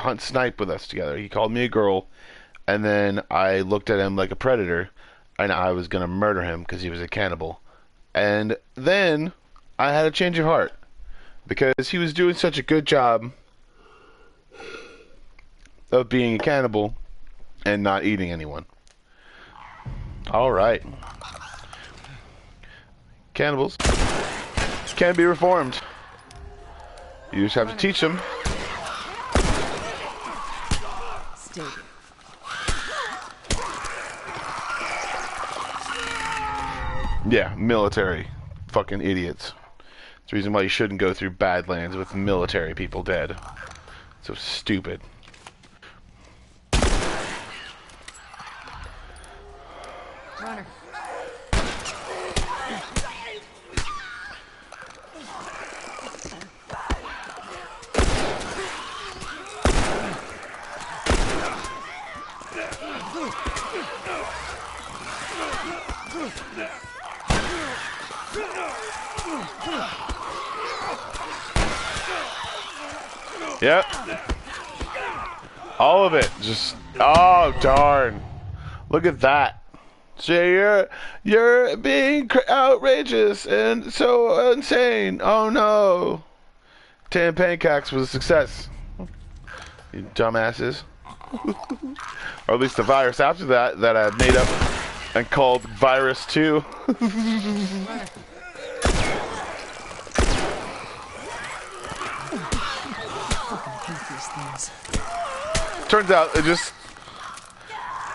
hunt snipe with us together. He called me a girl, and then I looked at him like a predator, and I was gonna murder him because he was a cannibal. And then I had a change of heart because he was doing such a good job of being a cannibal and not eating anyone. All right. Cannibals can be reformed. You just have to teach them. Stay. Yeah, military. Fucking idiots. It's the reason why you shouldn't go through Badlands with military people dead. So stupid. Runner. Yep. All of it. Just, oh, darn. Look at that. So you're being outrageous and so insane. Oh no. 10 pancakes was a success. You dumbasses. Or at least the virus after that I made up and called Virus 2. Turns out it just,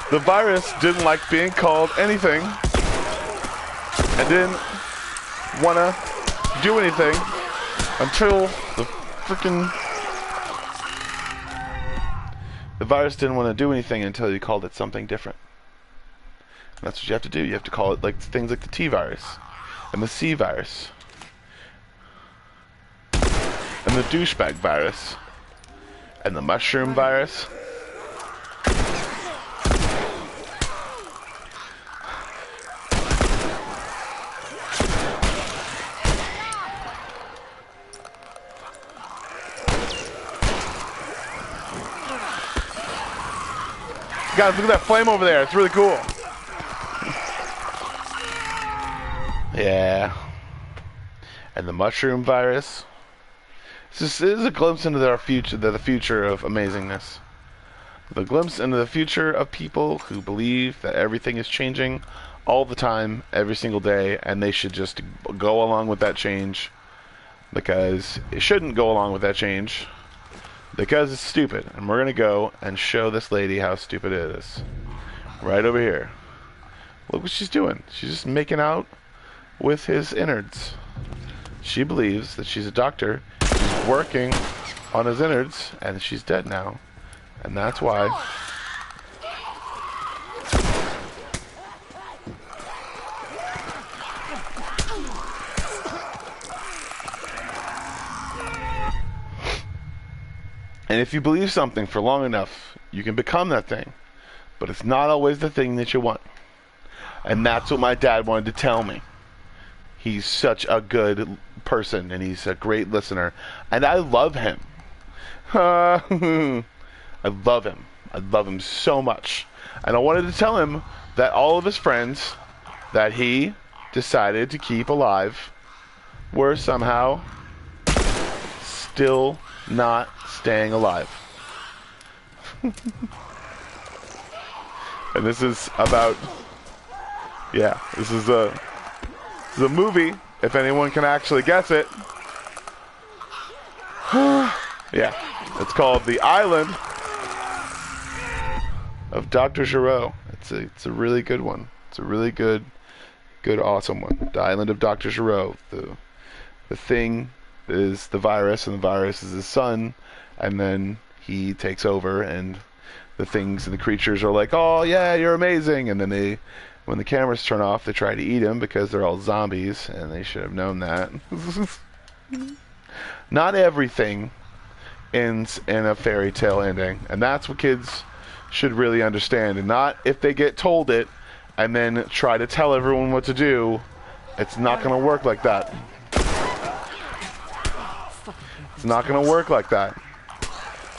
the virus didn't like being called anything and didn't want to do anything until the virus didn't want to do anything until you called it something different. And that's what you have to do. You have to call it like things like the T virus and the C virus and the douchebag virus and the mushroom virus. Guys, look at that flame over there. It's really cool. Yeah. And the mushroom virus. This is a glimpse into the future of amazingness. The glimpse into the future of people who believe that everything is changing all the time, every single day, and they should just go along with that change because it shouldn't go along with that change. Because it's stupid, and we're gonna go and show this lady how stupid it is. Right over here. Look what she's doing. She's just making out with his innards. She believes that she's a doctor. She's working on his innards, and she's dead now. And that's why. And if you believe something for long enough, you can become that thing. But it's not always the thing that you want. And that's what my dad wanted to tell me. He's such a good person, and he's a great listener. And I love him. I love him. I love him so much. And I wanted to tell him that all of his friends that he decided to keep alive were somehow still not staying alive. And this is about, yeah, this is a movie, if anyone can actually guess it. Yeah, it's called The Island of Dr. Giro. It's a really good one. It's a really good awesome one. The Island of Dr. Giro. The thing is the virus, and the virus is his son, and then he takes over, and the things and the creatures are like, oh yeah, you're amazing, and then when the cameras turn off, they try to eat him because they're all zombies, and they should have known that. Not everything ends in a fairy tale ending, and that's what kids should really understand, and not if they get told it and then try to tell everyone what to do. It's not going to work like that. It's not going to work like that.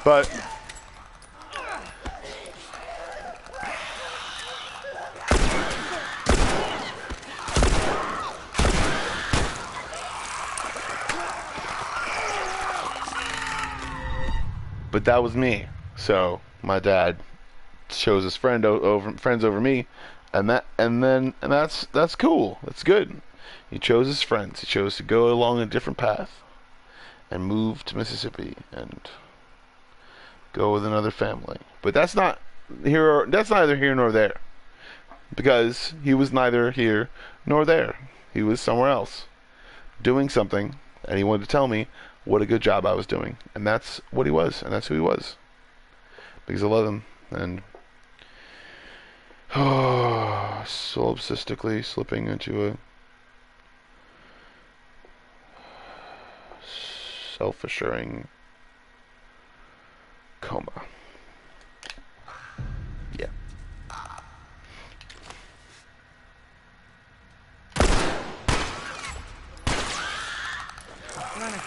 But But that was me. So my dad chose his friends over me, and that's cool. That's good. He chose his friends. He chose to go along a different path and move to Mississippi and go with another family. But that's not here. That's neither here nor there, because he was neither here nor there. He was somewhere else doing something, and he wanted to tell me what a good job I was doing, and that's what he was, and that's who he was, because I love him. And solipsistically slipping into a self-assuring coma. Yeah. Runner.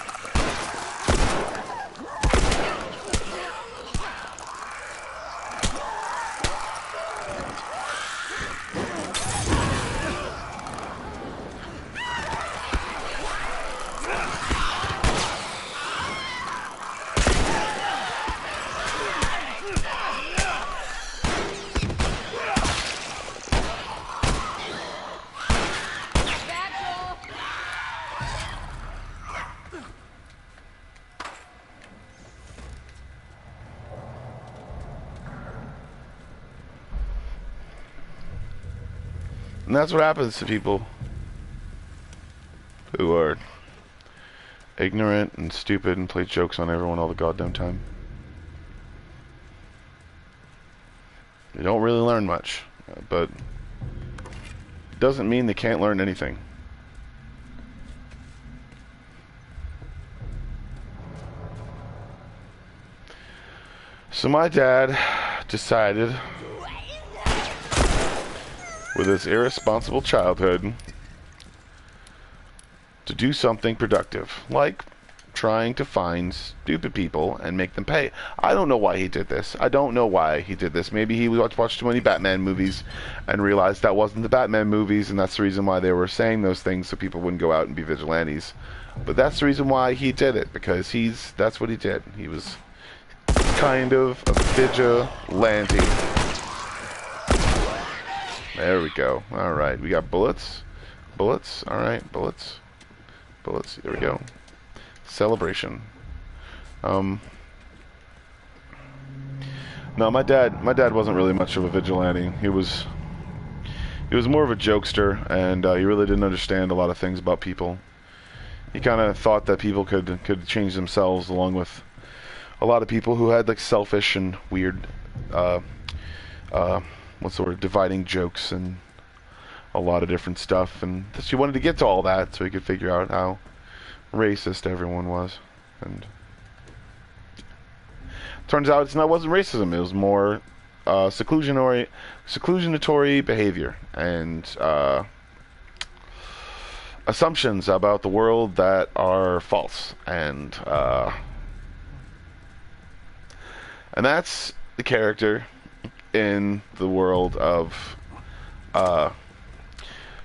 And that's what happens to people who are ignorant and stupid and play jokes on everyone all the goddamn time. They don't really learn much, but it doesn't mean they can't learn anything. So my dad decided, with his irresponsible childhood, to do something productive, like trying to find stupid people and make them pay. I don't know why he did this. I don't know why he did this. Maybe he watched too many Batman movies and realized that wasn't the Batman movies, and that's the reason why they were saying those things, so people wouldn't go out and be vigilantes. But that's the reason why he did it, because that's what he did. He was kind of a vigilante. There we go. Alright, we got bullets. Bullets. Alright, bullets. Bullets. There we go. Celebration. No, my dad wasn't really much of a vigilante. He was more of a jokester, and he really didn't understand a lot of things about people. He kind of thought that people could change themselves, along with a lot of people who had like selfish and weird what's the word, dividing jokes and a lot of different stuff, and he wanted to get to all that so he could figure out how racist everyone was. And turns out it wasn't racism. It was more seclusionatory behavior and assumptions about the world that are false, and that's the character in the world of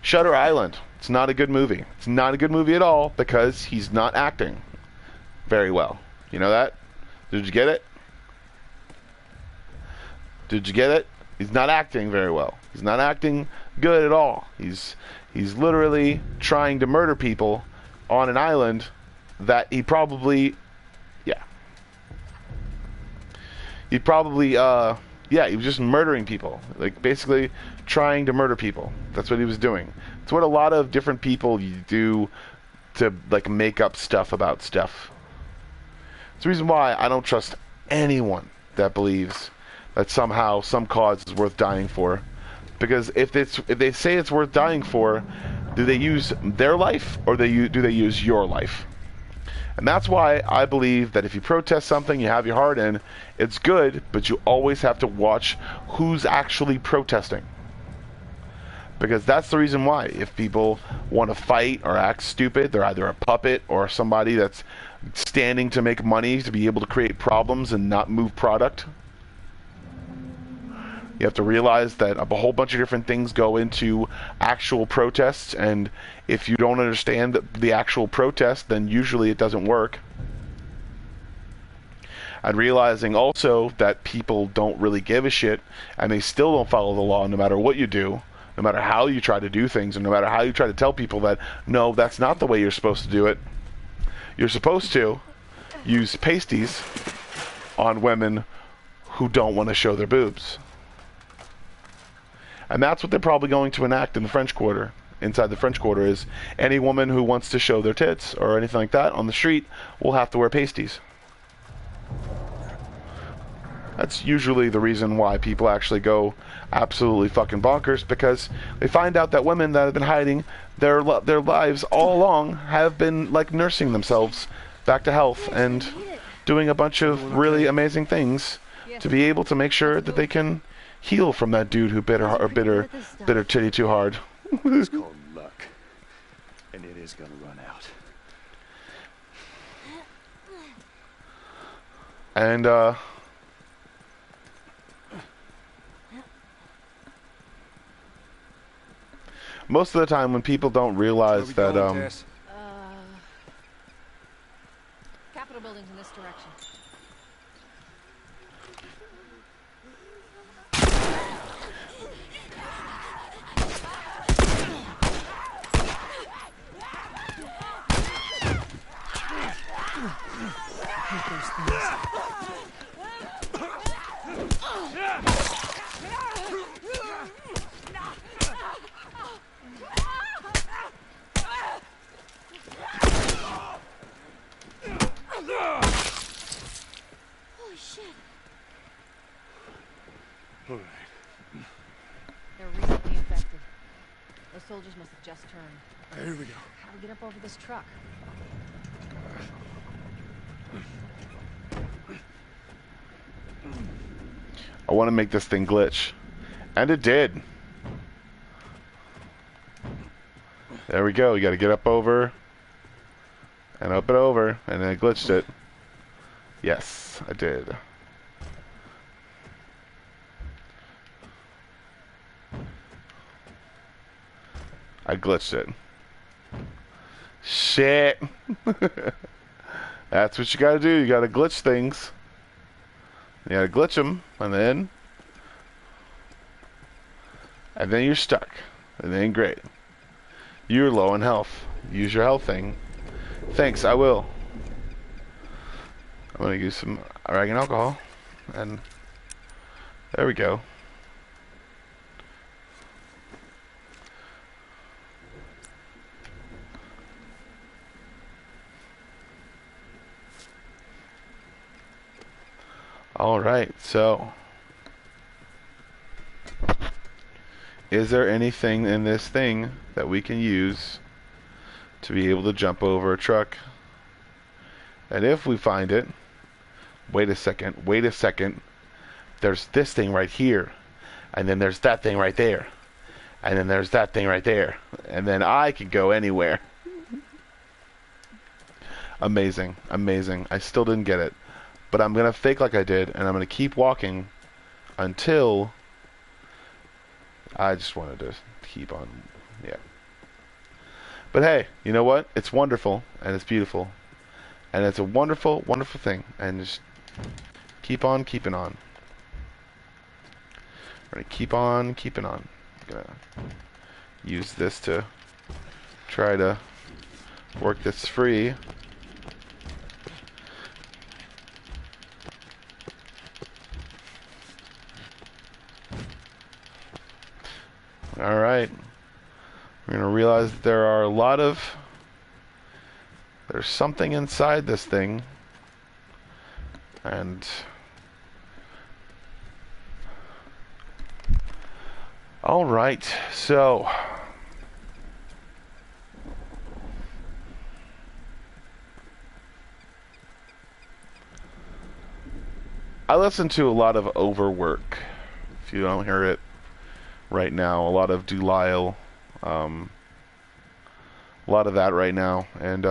Shutter Island. It's not a good movie. It's not a good movie at all because he's not acting very well. You know that? Did you get it? Did you get it? He's not acting very well. He's not acting good at all. He's literally trying to murder people on an island that he probably he was just murdering people. Like, basically trying to murder people. That's what he was doing. It's what a lot of different people do to, like, make up stuff about stuff. It's the reason why I don't trust anyone that believes that somehow some cause is worth dying for. Because if they say it's worth dying for, do they use their life or do they use your life? And that's why I believe that if you protest something, you have your heart in, it's good, but you always have to watch who's actually protesting. Because that's the reason why. If people want to fight or act stupid, they're either a puppet or somebody that's standing to make money to be able to create problems and not move product. You have to realize that a whole bunch of different things go into actual protests, and if you don't understand the actual protest, then usually it doesn't work. And realizing also that people don't really give a shit, and they still don't follow the law no matter what you do, no matter how you try to do things, and no matter how you try to tell people that, no, that's not the way you're supposed to do it. You're supposed to use pasties on women who don't want to show their boobs. And that's what they're probably going to enact in the French Quarter. Inside the French Quarter is any woman who wants to show their tits or anything like that on the street will have to wear pasties. That's usually the reason why people actually go absolutely fucking bonkers, because they find out that women that have been hiding their lives all along have been like nursing themselves back to health and doing a bunch of really amazing things to be able to make sure that they can heal from that dude who bit her titty too hard. It's called luck, and it is gonna run out. And most of the time when people don't realize that Capitol building's in this direction. Holy shit. All right. They're recently infected. Those soldiers must have just turned. Here we go. How do we get up over this truck? I want to make this thing glitch. And it did. There we go. You got to get up over and up and over, and then I glitched it. Yes, I did. I glitched it. Shit. That's what you gotta do. You gotta glitch things. You gotta glitch them, and then you're stuck. And then great. You're low in health. Use your health thing. Thanks, I will. I'm gonna use some Aragon alcohol, and there we go. Alright, so is there anything in this thing that we can use to be able to jump over a truck? And if we find it, wait a second, there's this thing right here, and then there's that thing right there, and then there's that thing right there, and then I can go anywhere. Amazing, amazing. I still didn't get it. But I'm going to fake like I did, and I'm going to keep walking until I just wanted to keep on, yeah. But hey, you know what? It's wonderful, and it's beautiful, and it's a wonderful, wonderful thing, and just keep on keeping on. We're going to keep on keeping on. I'm going to use this to try to work this free. Alright, we're going to realize that there's something inside this thing, and alright, so I listen to a lot of Overwork, if you don't hear it right now, a lot of Delisle, a lot of that right now, and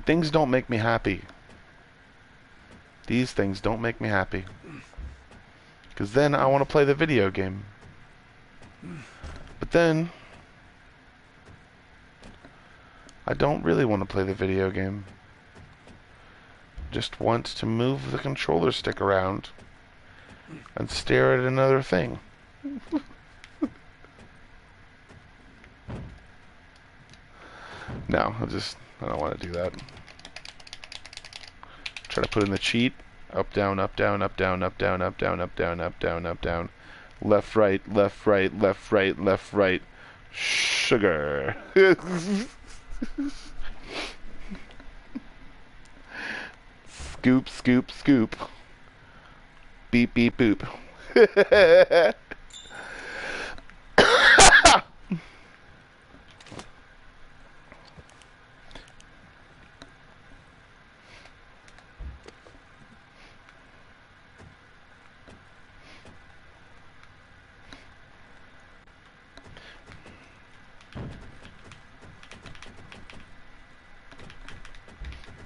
things don't make me happy. These things don't make me happy. Because then I want to play the video game. But then I don't really want to play the video game. Just want to move the controller stick around and stare at another thing. No, I don't want to do that. Try to put in the cheat. Up, down, up, down, up, down, up, down, up, down, up, down, up, down, up, down. Left, right, left, right, left, right, left, right. Sugar. Scoop, scoop, scoop. Beep, beep, boop.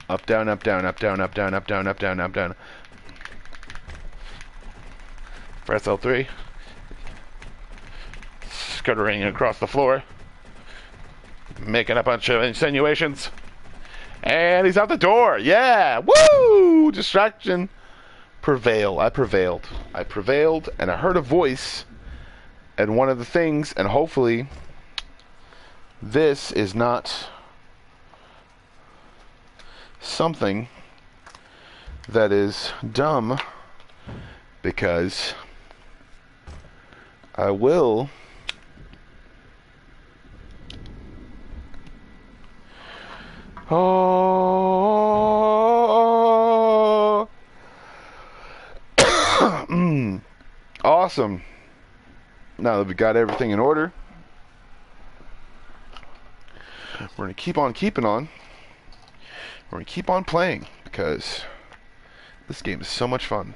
Up, down, up, down, up, down, up, down, up, down, up, down, up, down. Press L3. Scuttering across the floor. Making a bunch of insinuations. And he's out the door. Yeah! Woo! Distraction. Prevail. I prevailed. I prevailed, and I heard a voice. And one of the things, and hopefully, this is not something that is dumb, because I will awesome. Now that we got everything in order, we're going to keep on keeping on. We're going to keep on playing, because this game is so much fun.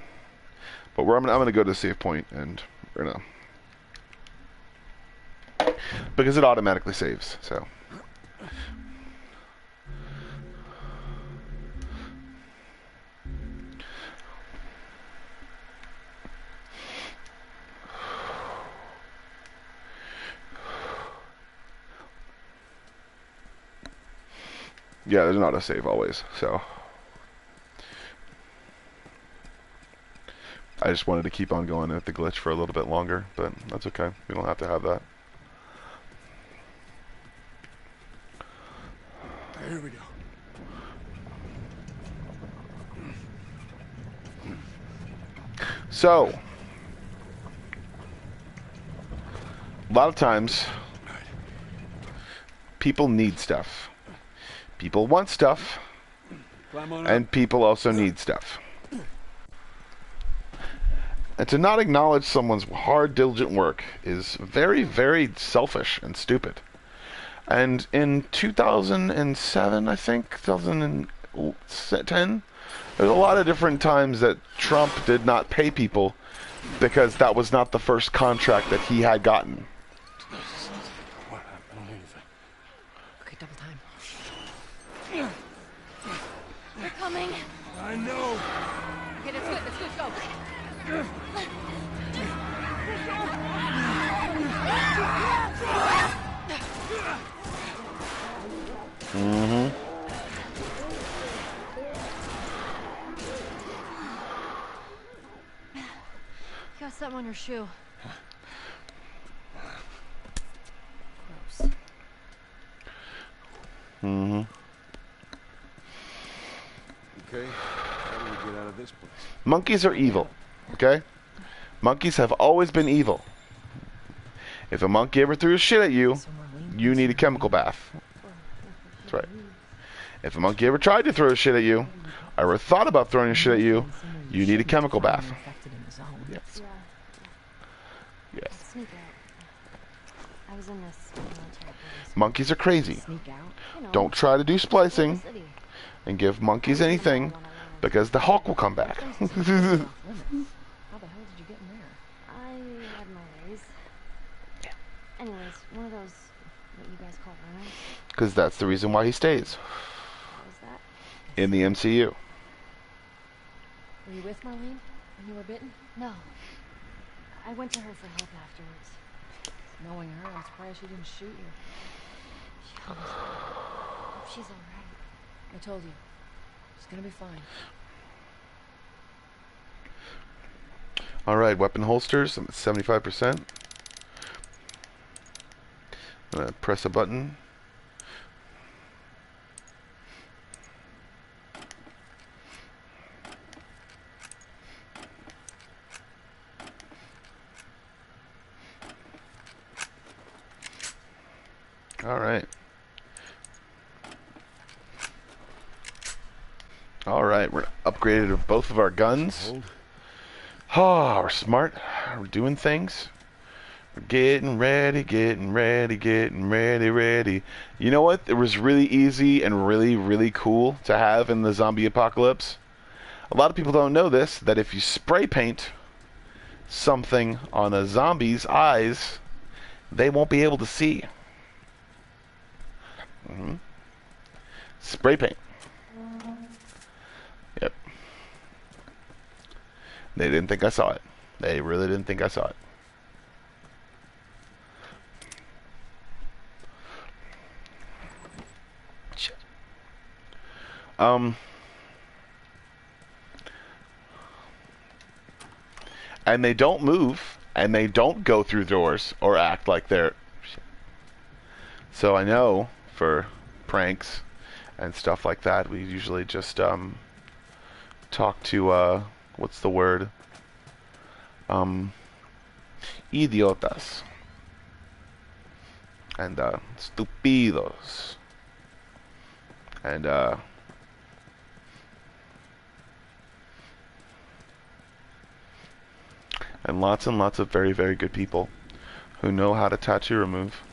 But I'm going to go to the save point, and we're going to... because it automatically saves, so... yeah, there's an autosave always, so... I just wanted to keep on going at the glitch for a little bit longer, but that's okay. We don't have to have that. Here we go. So, a lot of times, people need stuff. People want stuff, and people also need stuff. And to not acknowledge someone's hard, diligent work is very, very selfish and stupid. And in 2007, I think, 2010, there's a lot of different times that Trump did not pay people because that was not the first contract that he had gotten. What happened? I don't know anything. Okay, double time. They're coming. I know. Okay, that's good. That's good. Go. Mm-hmm. You got something on your shoe. Gross. Mm-hmm. Okay, how do we get out of this place? Monkeys are evil, okay? Monkeys have always been evil. If a monkey ever threw a shit at you, you need a chemical bath. That's right. If a monkey ever tried to throw a shit at you, or ever thought about throwing a shit at you, you need a chemical bath. Yes. Yes. Sneak out. I was in this military police. Monkeys are crazy. Sneak out. You know, Don't try to do splicing city. and give monkeys anything, because the Hulk will come back. How the hell did you get in there? I had my ways. Anyways, one of those, what you guys call rants. Because that's the reason why he stays What was that? in the MCU. Were you with Marlene when you were bitten? No. I went to her for help afterwards. Knowing her, I'm surprised she didn't shoot you. She almost did. Hope she's alright. I told you. She's gonna be fine. Alright, weapon holsters. I'm at 75%. I'm gonna press a button. Alright. Alright, we're upgraded both of our guns. Oh, we're smart. We're doing things. We're getting ready, getting ready, getting ready, ready. You know what? It was really easy and really, really cool to have in the zombie apocalypse. A lot of people don't know this, that if you spray paint something on a zombie's eyes, they won't be able to see. Spray paint. Yep. They didn't think I saw it. They really didn't think I saw it. Shit. And they don't move, and they don't go through doors or act like they're... So I know for pranks and stuff like that, we usually just talk to what's the word? Idiotas and stupidos and lots of very, very good people who know how to tattoo remove.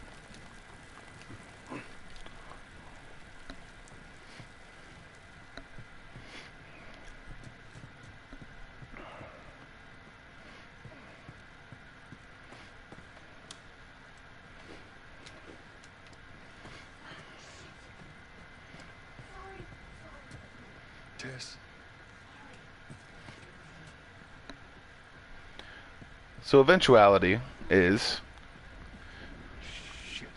Tess. So eventuality is Shit.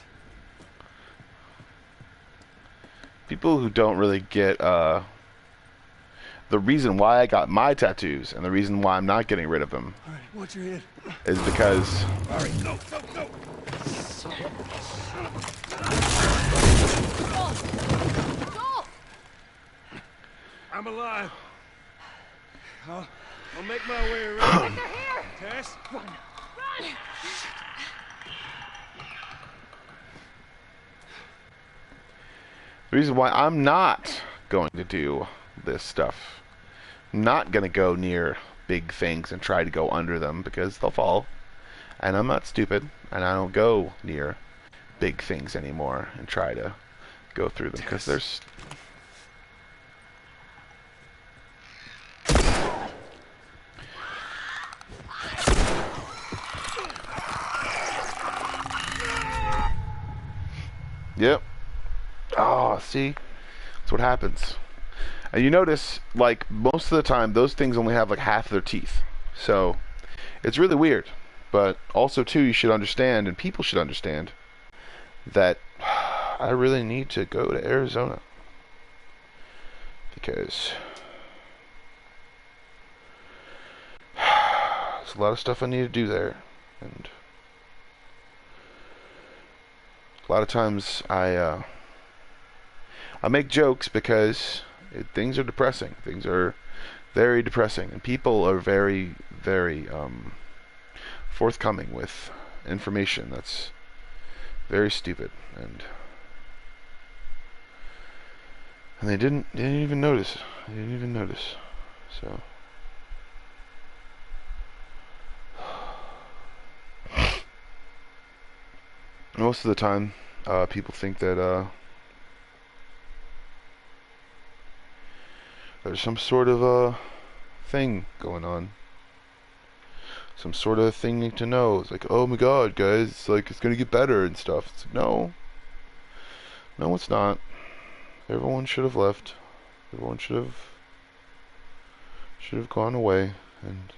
people who don't really get the reason why I got my tattoos and the reason why I'm not getting rid of them All right, watch your head. is because All right, go, go, go. Joel! I'm alive. I'll make my way around. They're here! Tess? Run! Run! the reason why I'm not going to do this stuff, not going to go near big things and try to go under them because they'll fall. And I'm not stupid, and I don't go near big things anymore and try to go through them because there's... Yep. Oh, see? That's what happens. And you notice, like, most of the time, those things only have, like, half their teeth. So, it's really weird. But also, too, you should understand, and people should understand, that I really need to go to Arizona. Because there's a lot of stuff I need to do there. And a lot of times I make jokes because things are depressing. Things are very depressing, and people are very, very forthcoming with information that's very stupid, and they didn't even notice. They didn't even notice. So most of the time, people think that there's some sort of thing going on. Some sort of thing to know. It's like, oh my god, guys, it's like it's gonna get better and stuff. It's like, no, it's not. Everyone should have left. Everyone should have gone away, and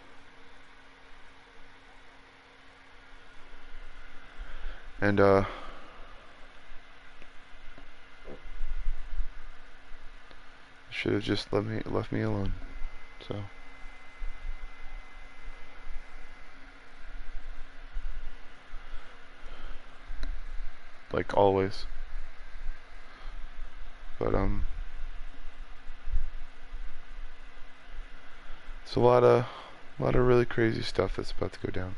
And should have just left me alone. So like always. But it's a lot of really crazy stuff that's about to go down.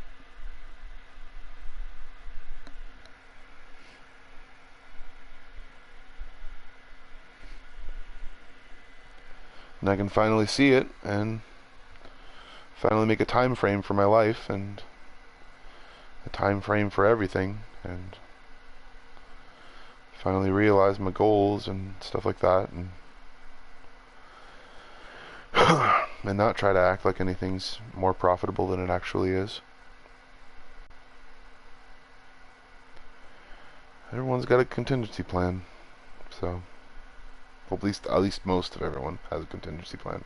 And I can finally see it and finally make a time frame for my life and a time frame for everything, and finally realize my goals and stuff like that, and and not try to act like anything's more profitable than it actually is. Everyone's got a contingency plan, so at least most of everyone has a contingency plan.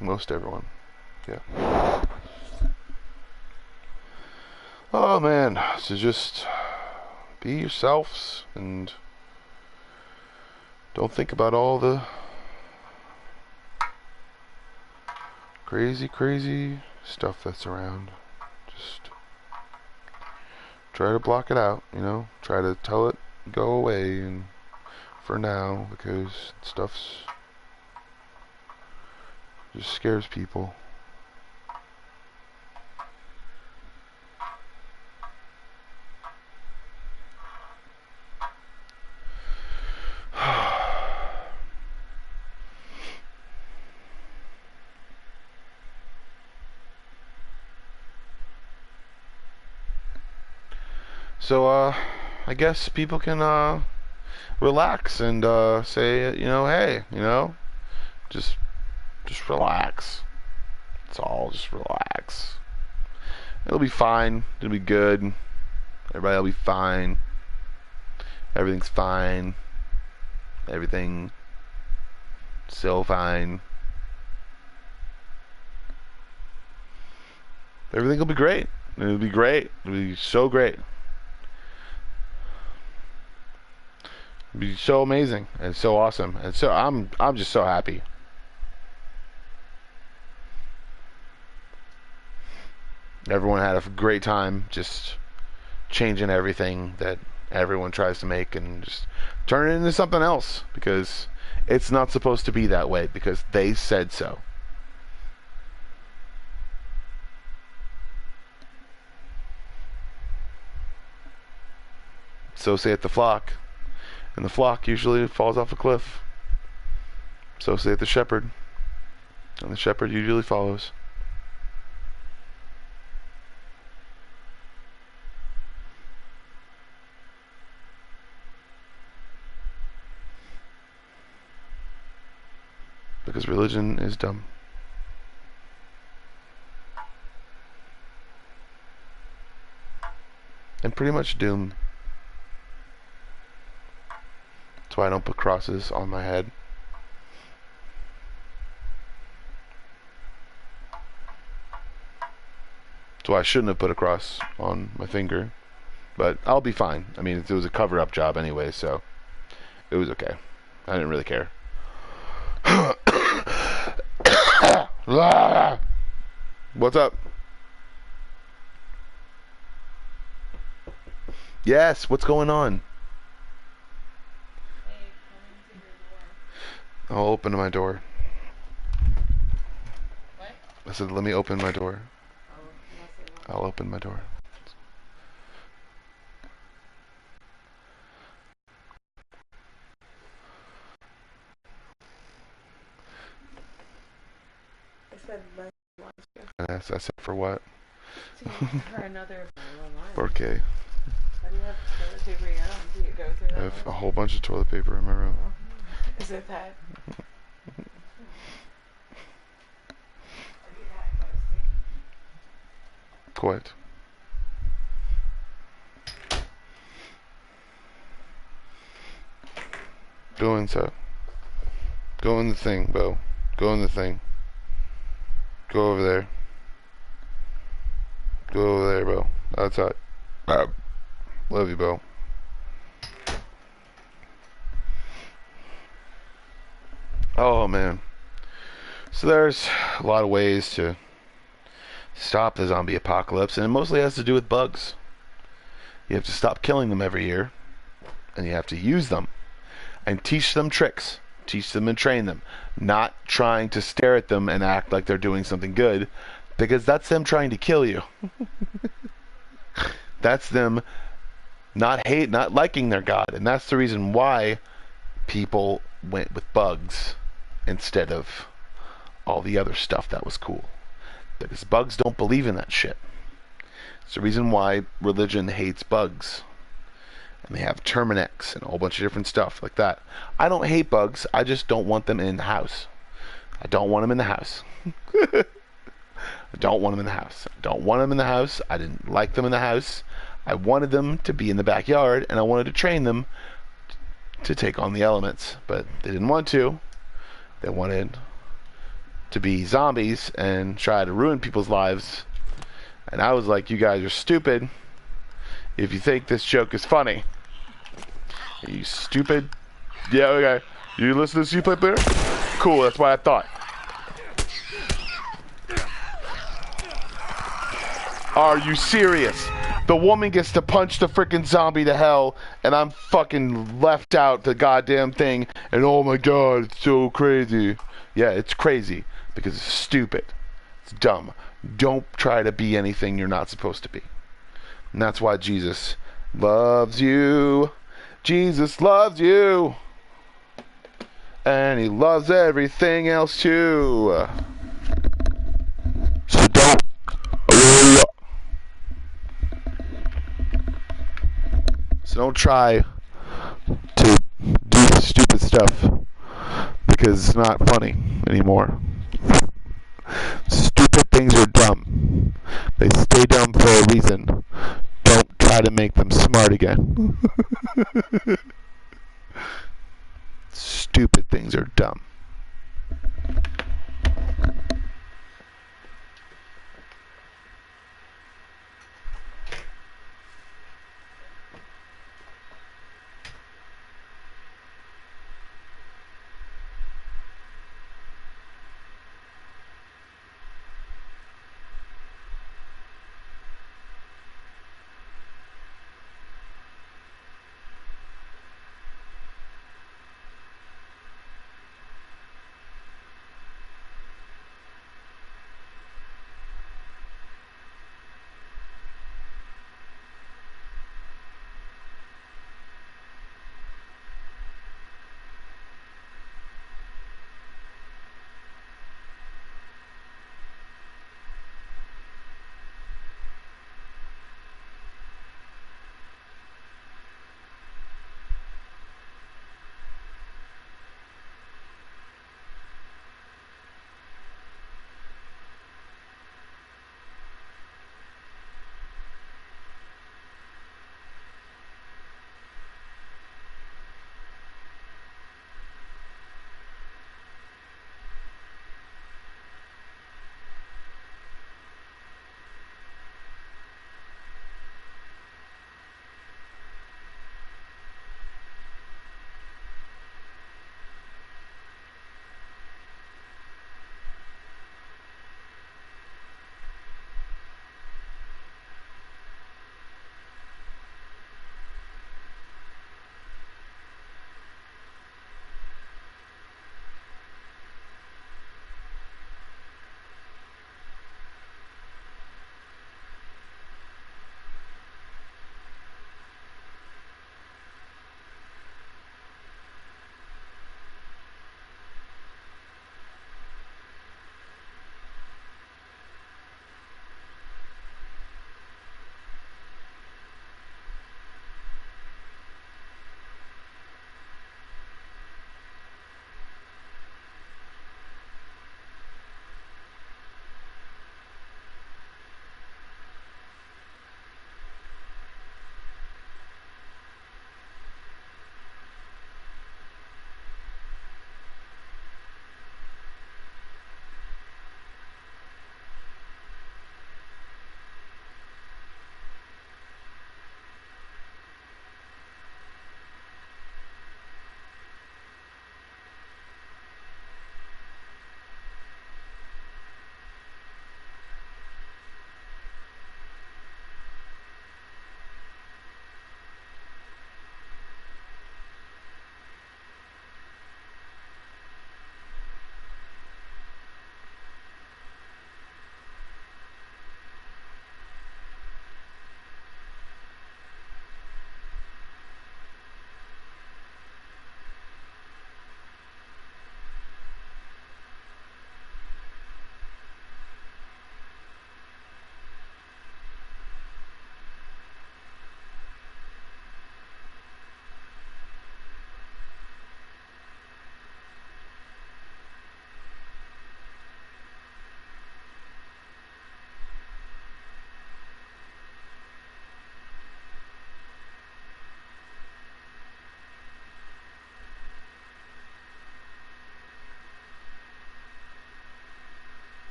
Most everyone, yeah. Oh man, so just be yourselves and don't think about all the crazy stuff that's around. Just try to block it out, you know, try to tell it go away and for now, because stuff's just scares people. So I guess people can relax and say, you know, hey, you know, just relax. It's all just relax. It'll be fine. It'll be good. Everybody'll be fine. Everything's fine. Everything so fine. Everything will be great. It'll be great. It'll be so great. It'll be so amazing and so awesome. And so I'm just so happy. Everyone had a great time just changing everything that everyone tries to make and just turn it into something else, because it's not supposed to be that way, because they said so. So saith the flock, and the flock usually falls off a cliff. So saith the shepherd, and the shepherd usually follows. Because religion is dumb. And pretty much doomed. That's why I don't put crosses on my head. That's why I shouldn't have put a cross on my finger. But I'll be fine. I mean, it was a cover-up job anyway, so it was okay. I didn't really care. What's up? Yes, what's going on? Hey, coming to your door. I'll open my door. What? I said, let me open my door. Oh, unless they want. I'll open my door. I said let's watch you. I said for what? For another line. 4K. How do you have toilet paper yet? Do you go through I that have a one? whole bunch of toilet paper in my room. Is it that? Quite. Go inside. Go in the thing, Bo. Go in the thing. Go over there. Go over there, bro. Outside. Love you, bro. Oh, man. So there's a lot of ways to stop the zombie apocalypse, and it mostly has to do with bugs. You have to stop killing them every year, and you have to use them and teach them tricks. Teach them and train them. Not trying to stare at them and act like they're doing something good, because that's them trying to kill you. That's them not liking their God, and that's the reason why people went with bugs instead of all the other stuff that was cool. Because bugs don't believe in that shit. It's the reason why religion hates bugs. And they have Terminex and a whole bunch of different stuff like that. I don't hate bugs, I just don't want them in the house. I don't want them in the house. I don't want them in the house. I don't want them in the house. I didn't like them in the house. I wanted them to be in the backyard, and I wanted to train them to take on the elements. But they didn't want to. They wanted to be zombies and try to ruin people's lives. And I was like, you guys are stupid if you think this joke is funny. Are you stupid? Yeah, okay. You listen to this play player? Cool, that's what I thought. Are you serious? The woman gets to punch the freaking zombie to hell, and I'm fucking left out the goddamn thing, and oh my god, it's so crazy. Yeah, it's crazy, because it's stupid. It's dumb. Don't try to be anything you're not supposed to be. And that's why Jesus loves you. Jesus loves you. And he loves everything else too. So don't. So don't try to do stupid stuff because it's not funny anymore. Stupid things are dumb. They stay dumb for a reason. Don't try to make them smart again. Stupid things are dumb.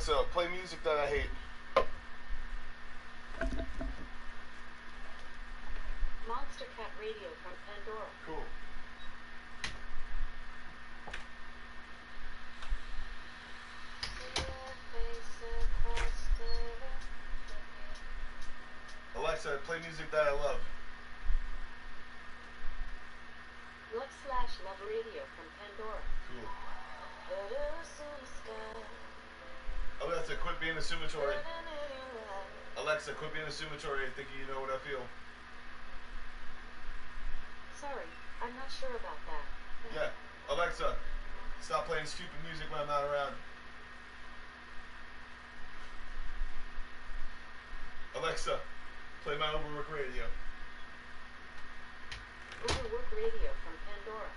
Alexa, play music that I hate. Monster Cat Radio from Pandora. Cool. Alexa, play music that I love. Lux/Love Radio from Pandora. Cool. Alexa, quit being assumatory. Alexa, quit being assumatory and thinking you know what I feel. Sorry, I'm not sure about that. Yeah. Alexa, stop playing stupid music when I'm not around. Alexa, play my Overwork Radio. Overwork Radio from Pandora.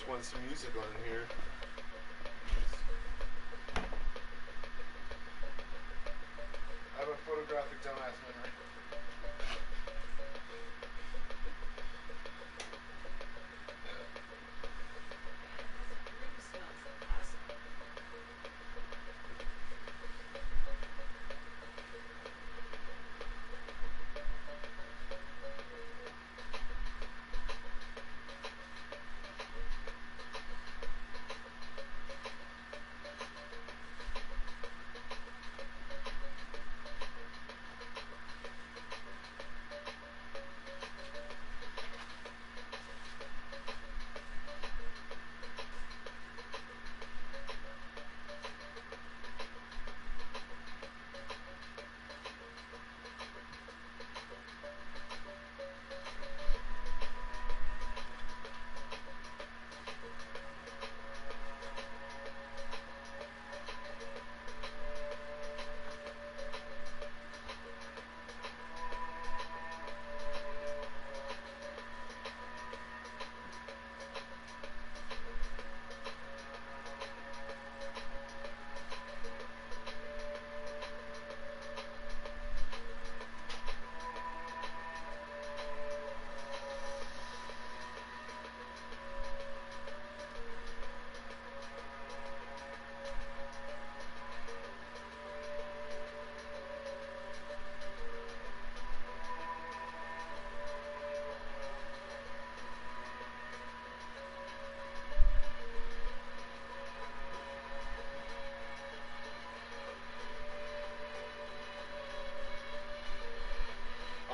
just want some music on here. I have a photographic dumbass memory.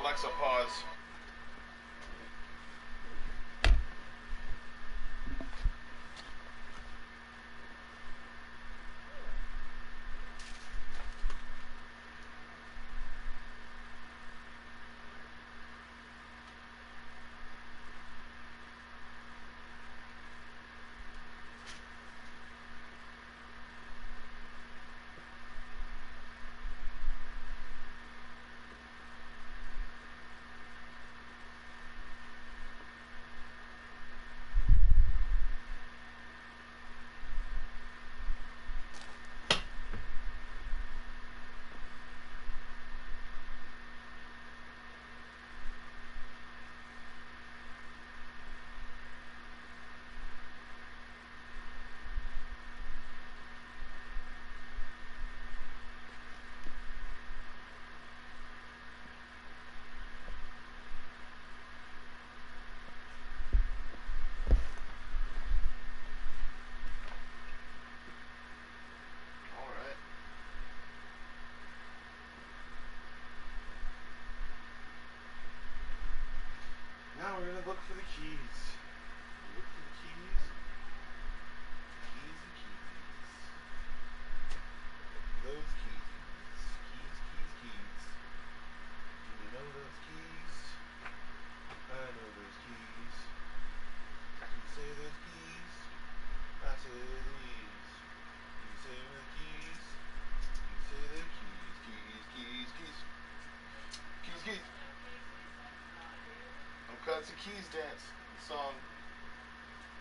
Alexa, pause. Now we're gonna look for the keys. Look for the keys. Keys and keys. Those keys. Keys, keys, keys. Do you know those keys? I know those keys. Can you say those keys? I say these. Can you say the keys? Can you say the keys? Keys, keys, keys. Keys, keys. It's a keys dance song.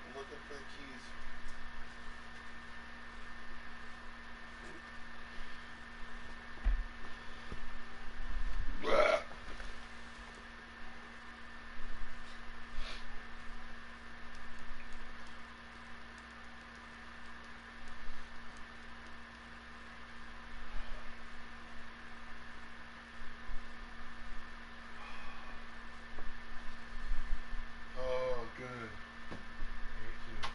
I'm looking for the keys. Oh, good. Me too.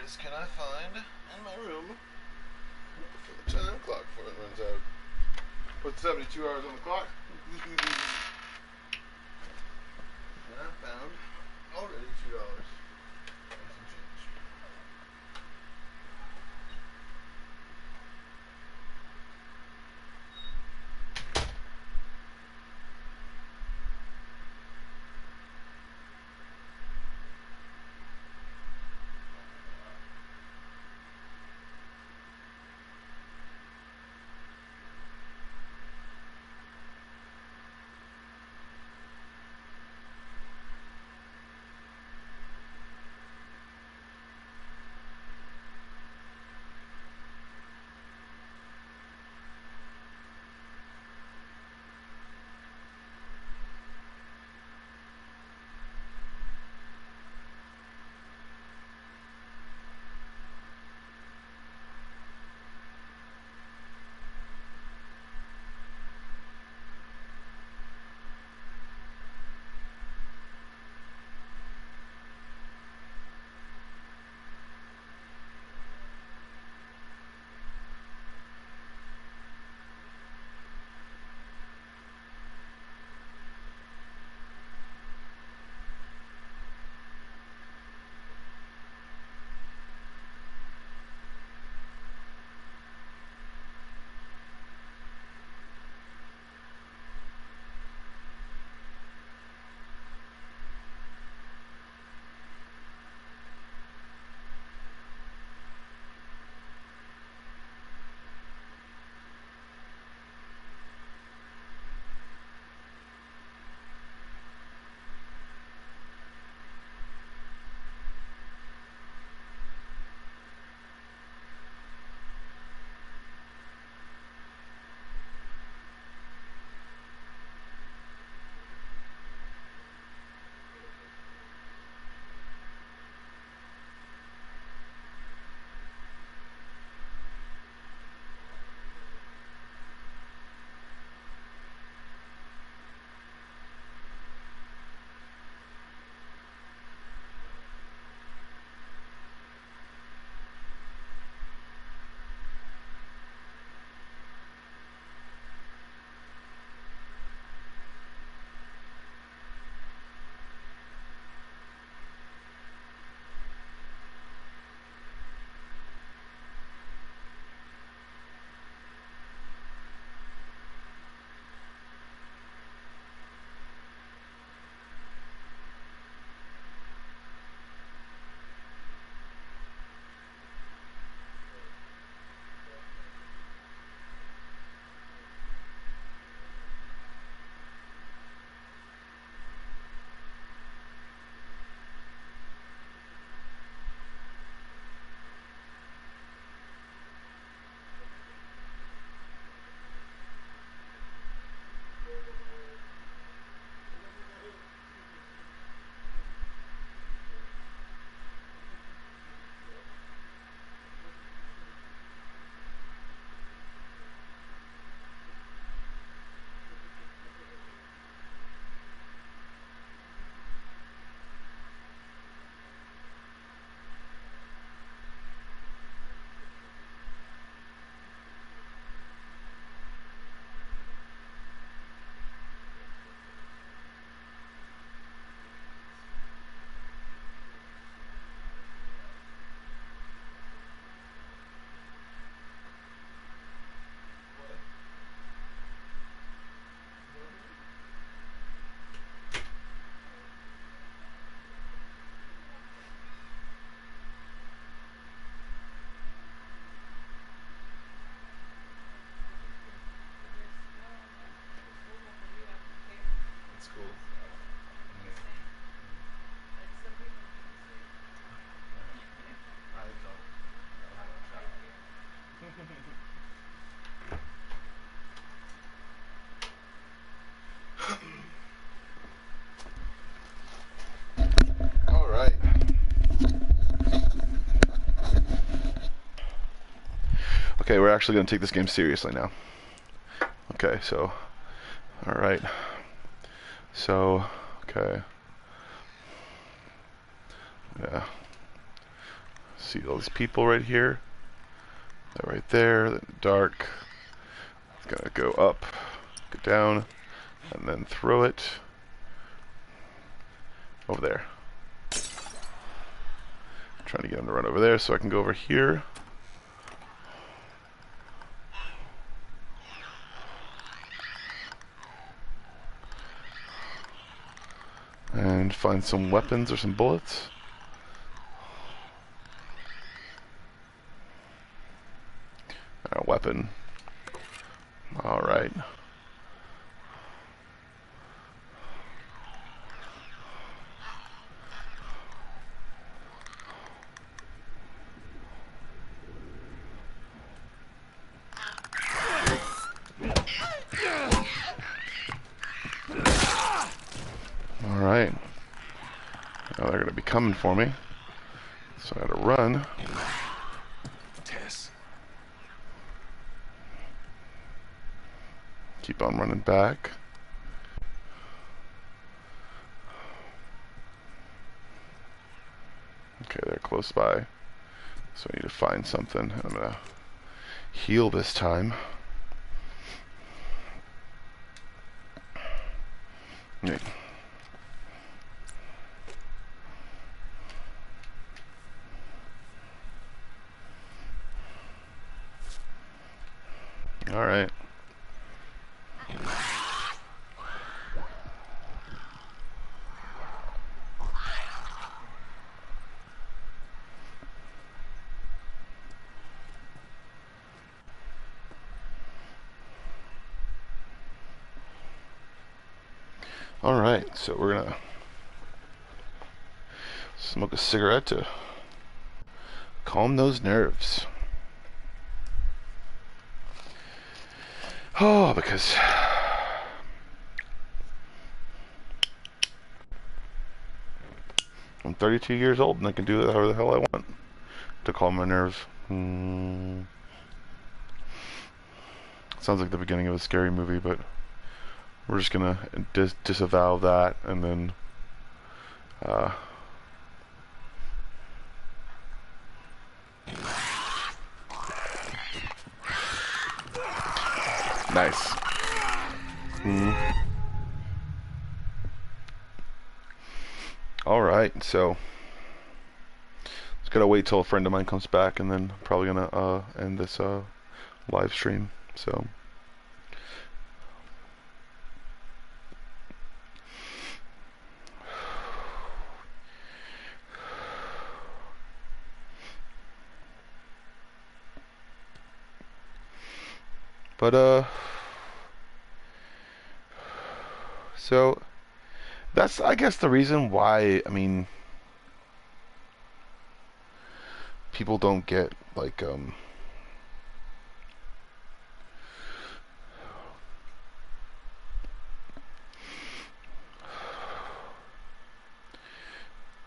hours can I find in my room for the time clock before it runs out? Put 72 hours on the clock. And I found already $2. And some change. All right. Okay, we're actually going to take this game seriously now. Okay, so, all right. So, okay. Yeah. See all these people right here? They're right there, they're in the dark. It's gonna go up, go down, and then throw it over there. Trying to get him to run over there so I can go over here. And find some weapons or some bullets. A weapon. Alright. Alright. Now they're gonna be coming for me. So I gotta run. Tess. Keep on running back. Okay, they're close by. So I need to find something. I'm gonna heal this time. Yeah. All right. All right, so we're gonna smoke a cigarette to calm those nerves. Oh, because I'm 32 years old and I can do it however the hell I want to calm my nerves. Sounds like the beginning of a scary movie, but we're just gonna disavow that and then nice. Alright, so just gotta wait till a friend of mine comes back and then probably gonna end this live stream. So but so that's, I guess, the reason why, I mean, people don't get, like, they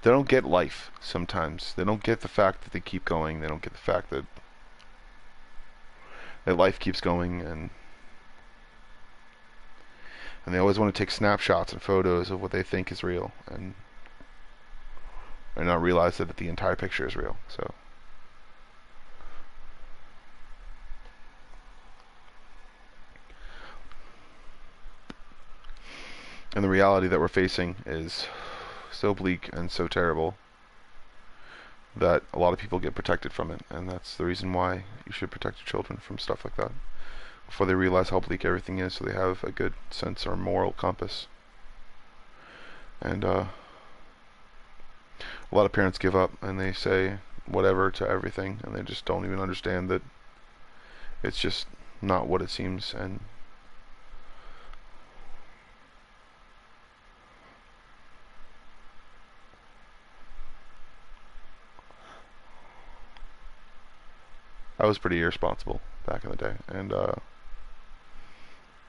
don't get life sometimes. They don't get the fact that they keep going. They don't get the fact that life keeps going, and they always want to take snapshots and photos of what they think is real, and not realize that the entire picture is real. So and the reality that we're facing is so bleak and so terrible that a lot of people get protected from it, and that's the reason why you should protect your children from stuff like that before they realize how bleak everything is, so they have a good sense or moral compass. And a lot of parents give up and they say whatever to everything, and they just don't even understand that it's just not what it seems. And I was pretty irresponsible back in the day, and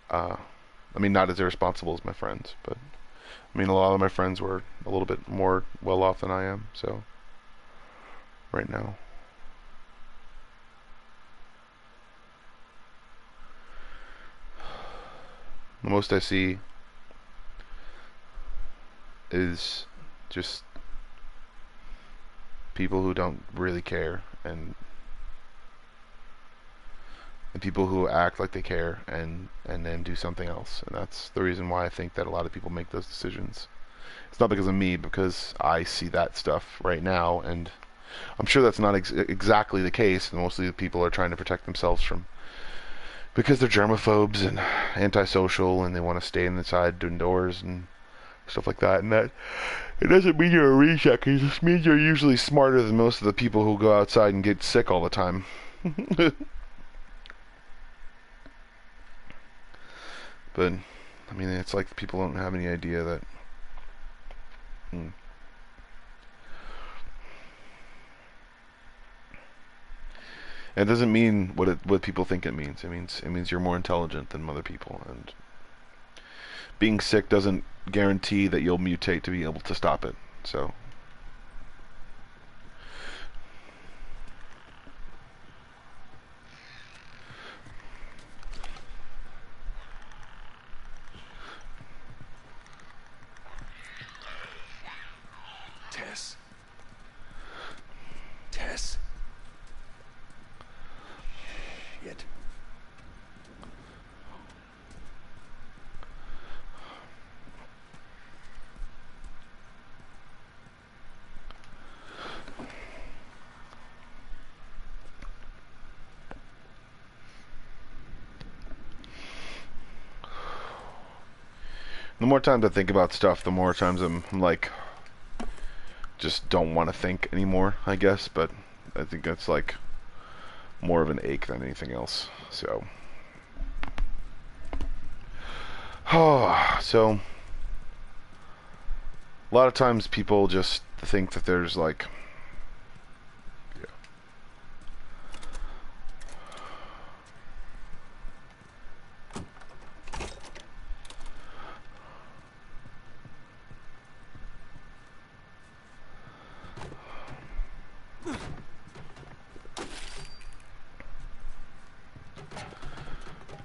I mean, not as irresponsible as my friends, but I mean, a lot of my friends were a little bit more well off than I am, so right now. The most I see is just people who don't really care, and people who act like they care and then do something else. And that's the reason why I think that a lot of people make those decisions. It's not because of me, because I see that stuff right now, and I'm sure that's not exactly the case. Mostly the people are trying to protect themselves from, because they're germaphobes and antisocial, and they want to stay inside indoors and stuff like that. And that, it doesn't mean you're a reject. It just means you're usually smarter than most of the people who go outside and get sick all the time. But I mean, it's like people don't have any idea that. It doesn't mean what people think it means. It means you're more intelligent than other people, and being sick doesn't guarantee that you'll mutate to be able to stop it. So. Tess. Shit. The more times I think about stuff, the more times I'm like, just don't want to think anymore, I guess. But I think that's like more of an ache than anything else. So, so a lot of times people just think that there's like,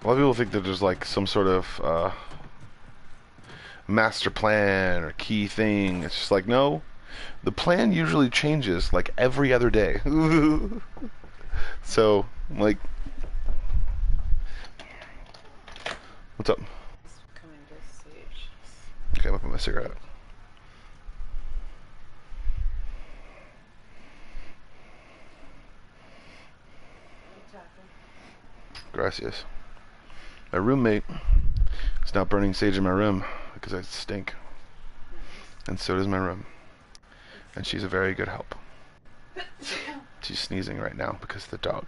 a lot of people think that there's like some sort of master plan or key thing. It's just like, no, the plan usually changes like every other day. So, like, what's up? Coming to Sage. Okay, I'm gonna put my cigarette out. Gracias. My roommate is now burning sage in my room because I stink. And so does my room. And she's a very good help. She's sneezing right now because of the dog.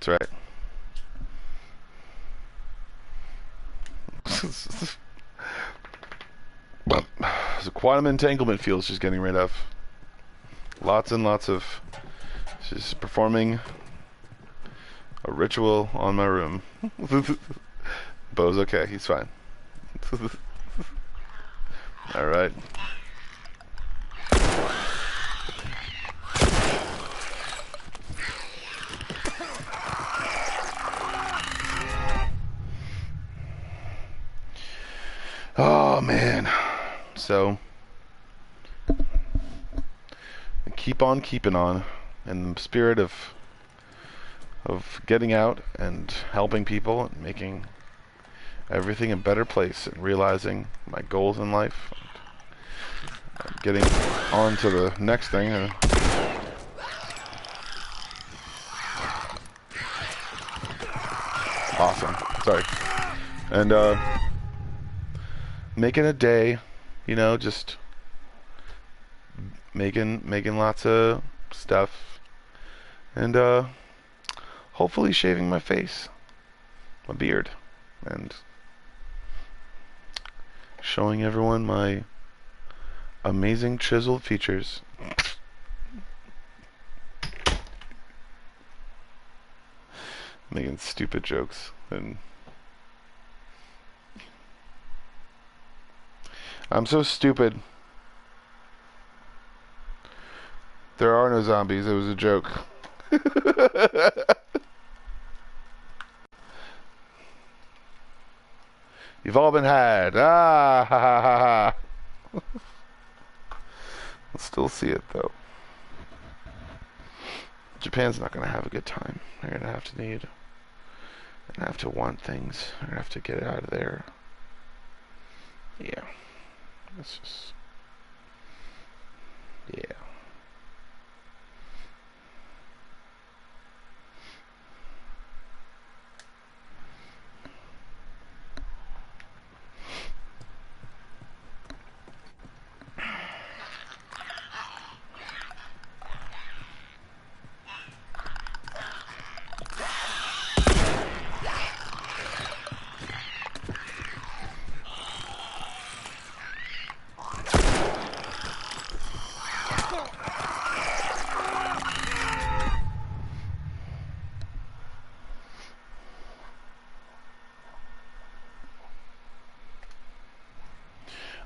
That's right. Well, there's a quantum entanglement field she's getting rid of. Lots and lots of. She's performing a ritual on my room. Bo's okay, he's fine. Alright. Oh man. So keep on keeping on in the spirit of getting out and helping people and making everything a better place and realizing my goals in life and getting on to the next thing. Awesome. Sorry. And making a day, you know, just making lots of stuff, and hopefully shaving my face, my beard, and showing everyone my amazing chiseled features. Making stupid jokes, and I'm so stupid. There are no zombies. It was a joke. You've all been had. Ah, ha ha ha ha. I'll still see it though. Japan's not gonna have a good time. They're gonna have to want things. They're gonna have to get it out of there. Yeah. It's just. Yeah.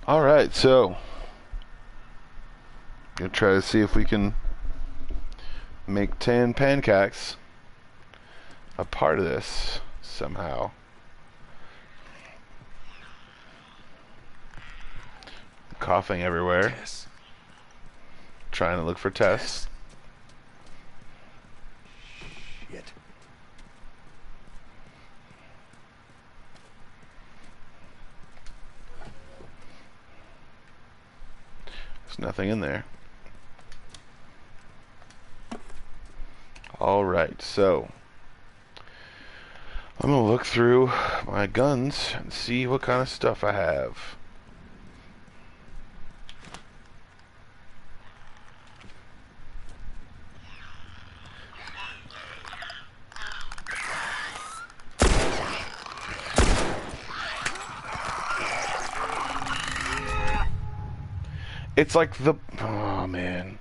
Alright, so gonna try to see if we can make 10 pancakes a part of this somehow. Coughing everywhere. Tess. Trying to look for Tess. Shit. There's nothing in there. Alright, so I'm gonna look through my guns and see what kind of stuff I have. It's like the... Oh, man.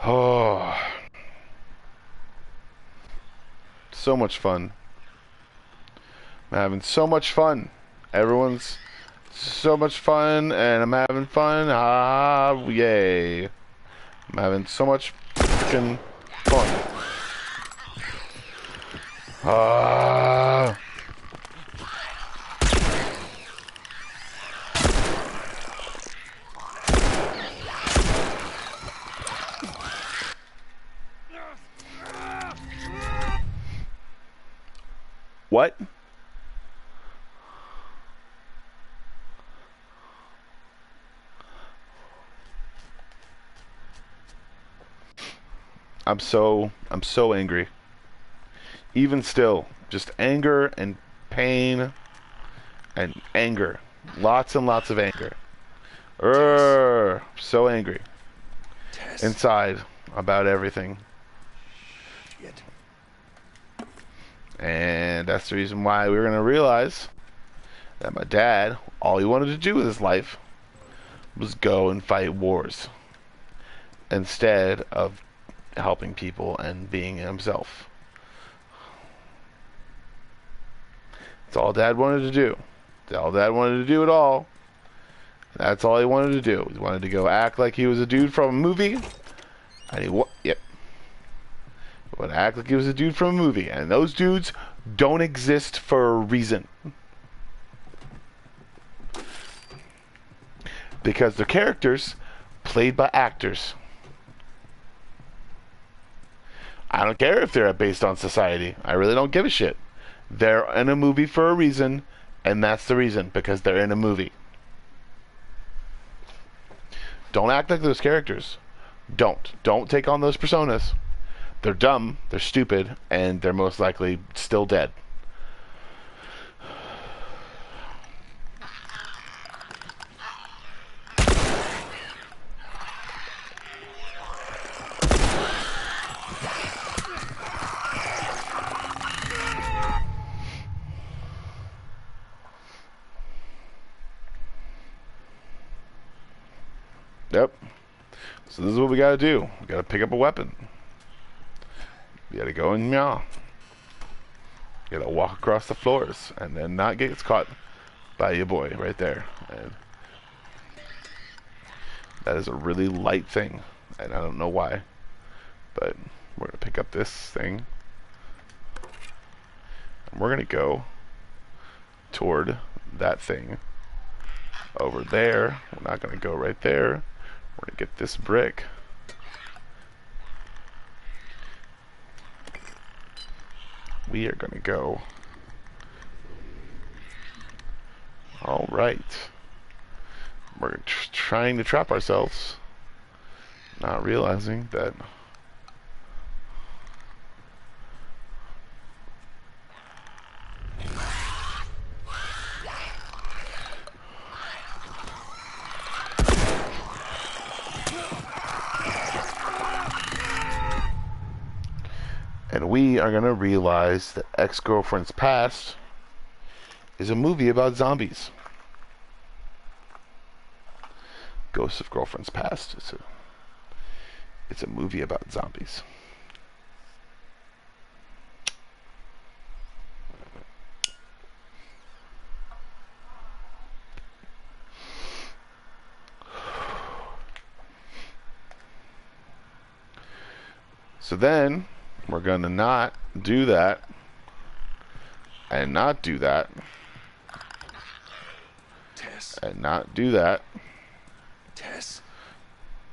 Oh. So much fun. I'm having so much fun. Everyone's so much fun, and I'm having fun. Ah, yay. I'm having so much freaking fun. Ah. What? I'm so angry. Even still, just anger and pain and anger. Lots and lots of anger. So angry. Tess. Inside about everything. Shit. And that's the reason why we're going to realize that my dad, all he wanted to do with his life was go and fight wars instead of helping people and being himself. That's all Dad wanted to do. That's all Dad wanted to do at all. That's all he wanted to do. He wanted to go act like he was a dude from a movie. And he would act like he was a dude from a movie. And those dudes don't exist for a reason. Because they're characters played by actors. I don't care if they're based on society. I really don't give a shit. They're in a movie for a reason, and that's the reason, because they're in a movie. Don't act like those characters. Don't take on those personas. They're dumb, they're stupid, and they're most likely still dead. Yep. So this is what we gotta do. We gotta pick up a weapon. You gotta go and meow. You gotta walk across the floors and then not get caught by your boy right there. And that is a really light thing, and I don't know why. But we're gonna pick up this thing. We're going to go toward that thing over there. We're not going to go right there. We're going to get this brick. We are going to go. All right. We're trying to trap ourselves, not realizing that and we are going to realize that Ex-Girlfriend's Past is a movie about zombies. Ghosts of Girlfriend's Past. It's a movie about zombies. So then we're gonna not do that and not do that Tess. and not do that. Tess.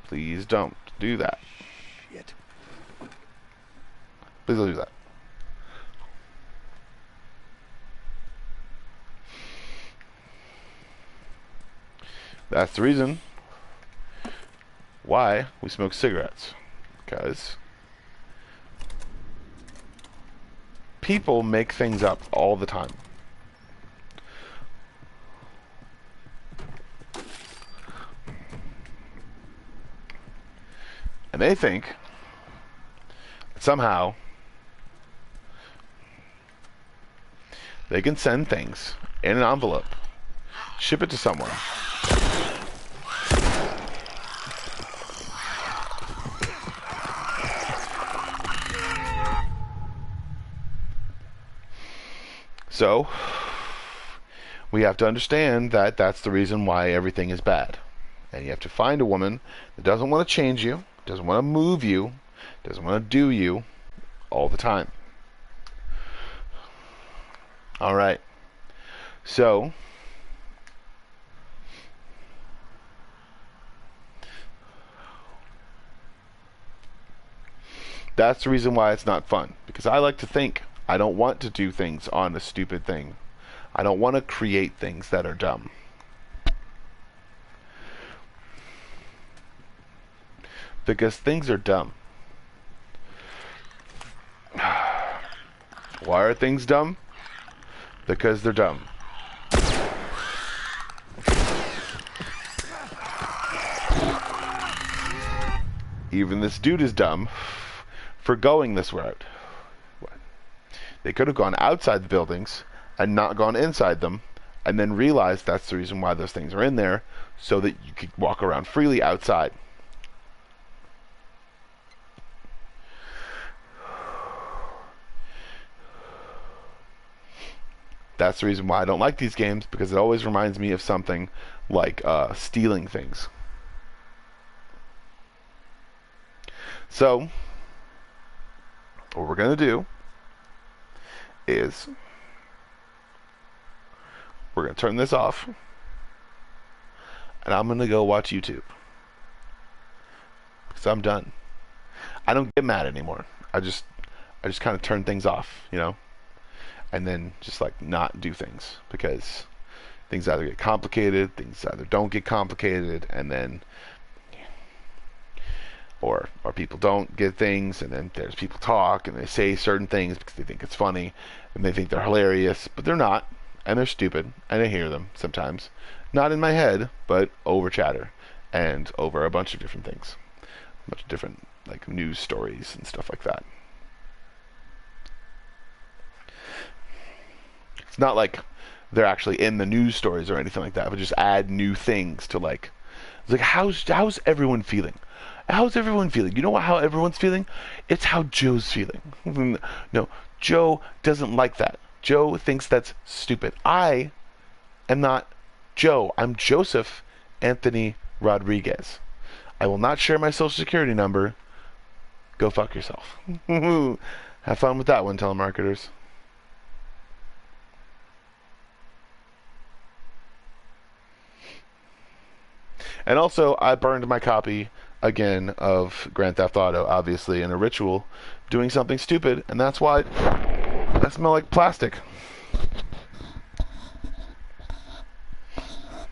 Please don't do that. Shit. Please don't do that. That's the reason why we smoke cigarettes. Because people make things up all the time. And they think that somehow they can send things in an envelope, ship it to someone, so we have to understand that that's the reason why everything is bad. And you have to find a woman that doesn't want to change you, doesn't want to move you, doesn't want to do you all the time. All right. So that's the reason why it's not fun. Because I like to think. I don't want to do things on a stupid thing. I don't want to create things that are dumb. Because things are dumb. Why are things dumb? Because they're dumb. Even this dude is dumb for going this route. They could have gone outside the buildings and not gone inside them, and then realized that's the reason why those things are in there, so that you could walk around freely outside. That's the reason why I don't like these games, because it always reminds me of something like stealing things. So, what we're going to do is we're going to turn this off, and I'm going to go watch YouTube. Because I'm done. I don't get mad anymore. I just kind of turn things off, you know? And then just like not do things, because things either get complicated, things either don't get complicated, and then or people don't get things, and then there's people talk and they say certain things because they think it's funny and they think they're hilarious, but they're not, and they're stupid, and I hear them sometimes, not in my head, but over chatter and over a bunch of different things, a bunch of different like news stories and stuff like that. It's not like they're actually in the news stories or anything like that, but just add new things to like, it's like how's everyone feeling? How's everyone feeling? You know how everyone's feeling? It's how Joe's feeling. No, Joe doesn't like that. Joe thinks that's stupid. I am not Joe. I'm Joseph Anthony Rodriguez. I will not share my social security number. Go fuck yourself. Have fun with that one, telemarketers. And also, I burned my copy again of Grand Theft Auto, obviously in a ritual, doing something stupid, and that's why I smell like plastic.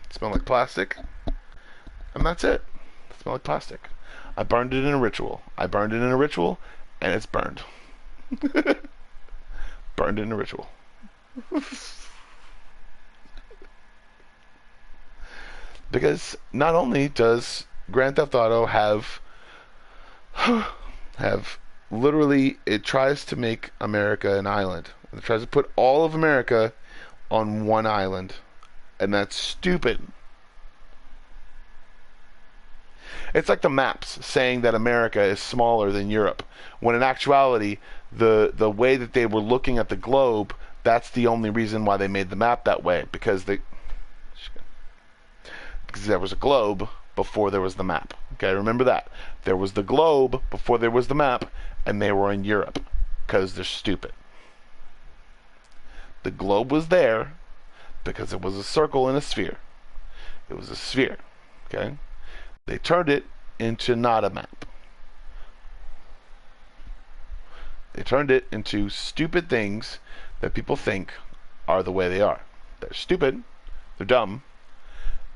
Smell like plastic, and that's it. I smell like plastic. I burned it in a ritual. I burned it in a ritual, and it's burned. Burned it in a ritual. Because not only does Grand Theft Auto have literally, it tries to make America an island. It tries to put all of America on one island, and that's stupid. It's like the maps saying that America is smaller than Europe, when in actuality, the way that they were looking at the globe, that's the only reason why they made the map that way, because there was a globe before there was the map. Okay, remember that. There was the globe before there was the map, and they were in Europe, because they're stupid. The globe was there because it was a circle and a sphere. It was a sphere. Okay? They turned it into not a map. They turned it into stupid things that people think are the way they are. They're stupid, they're dumb,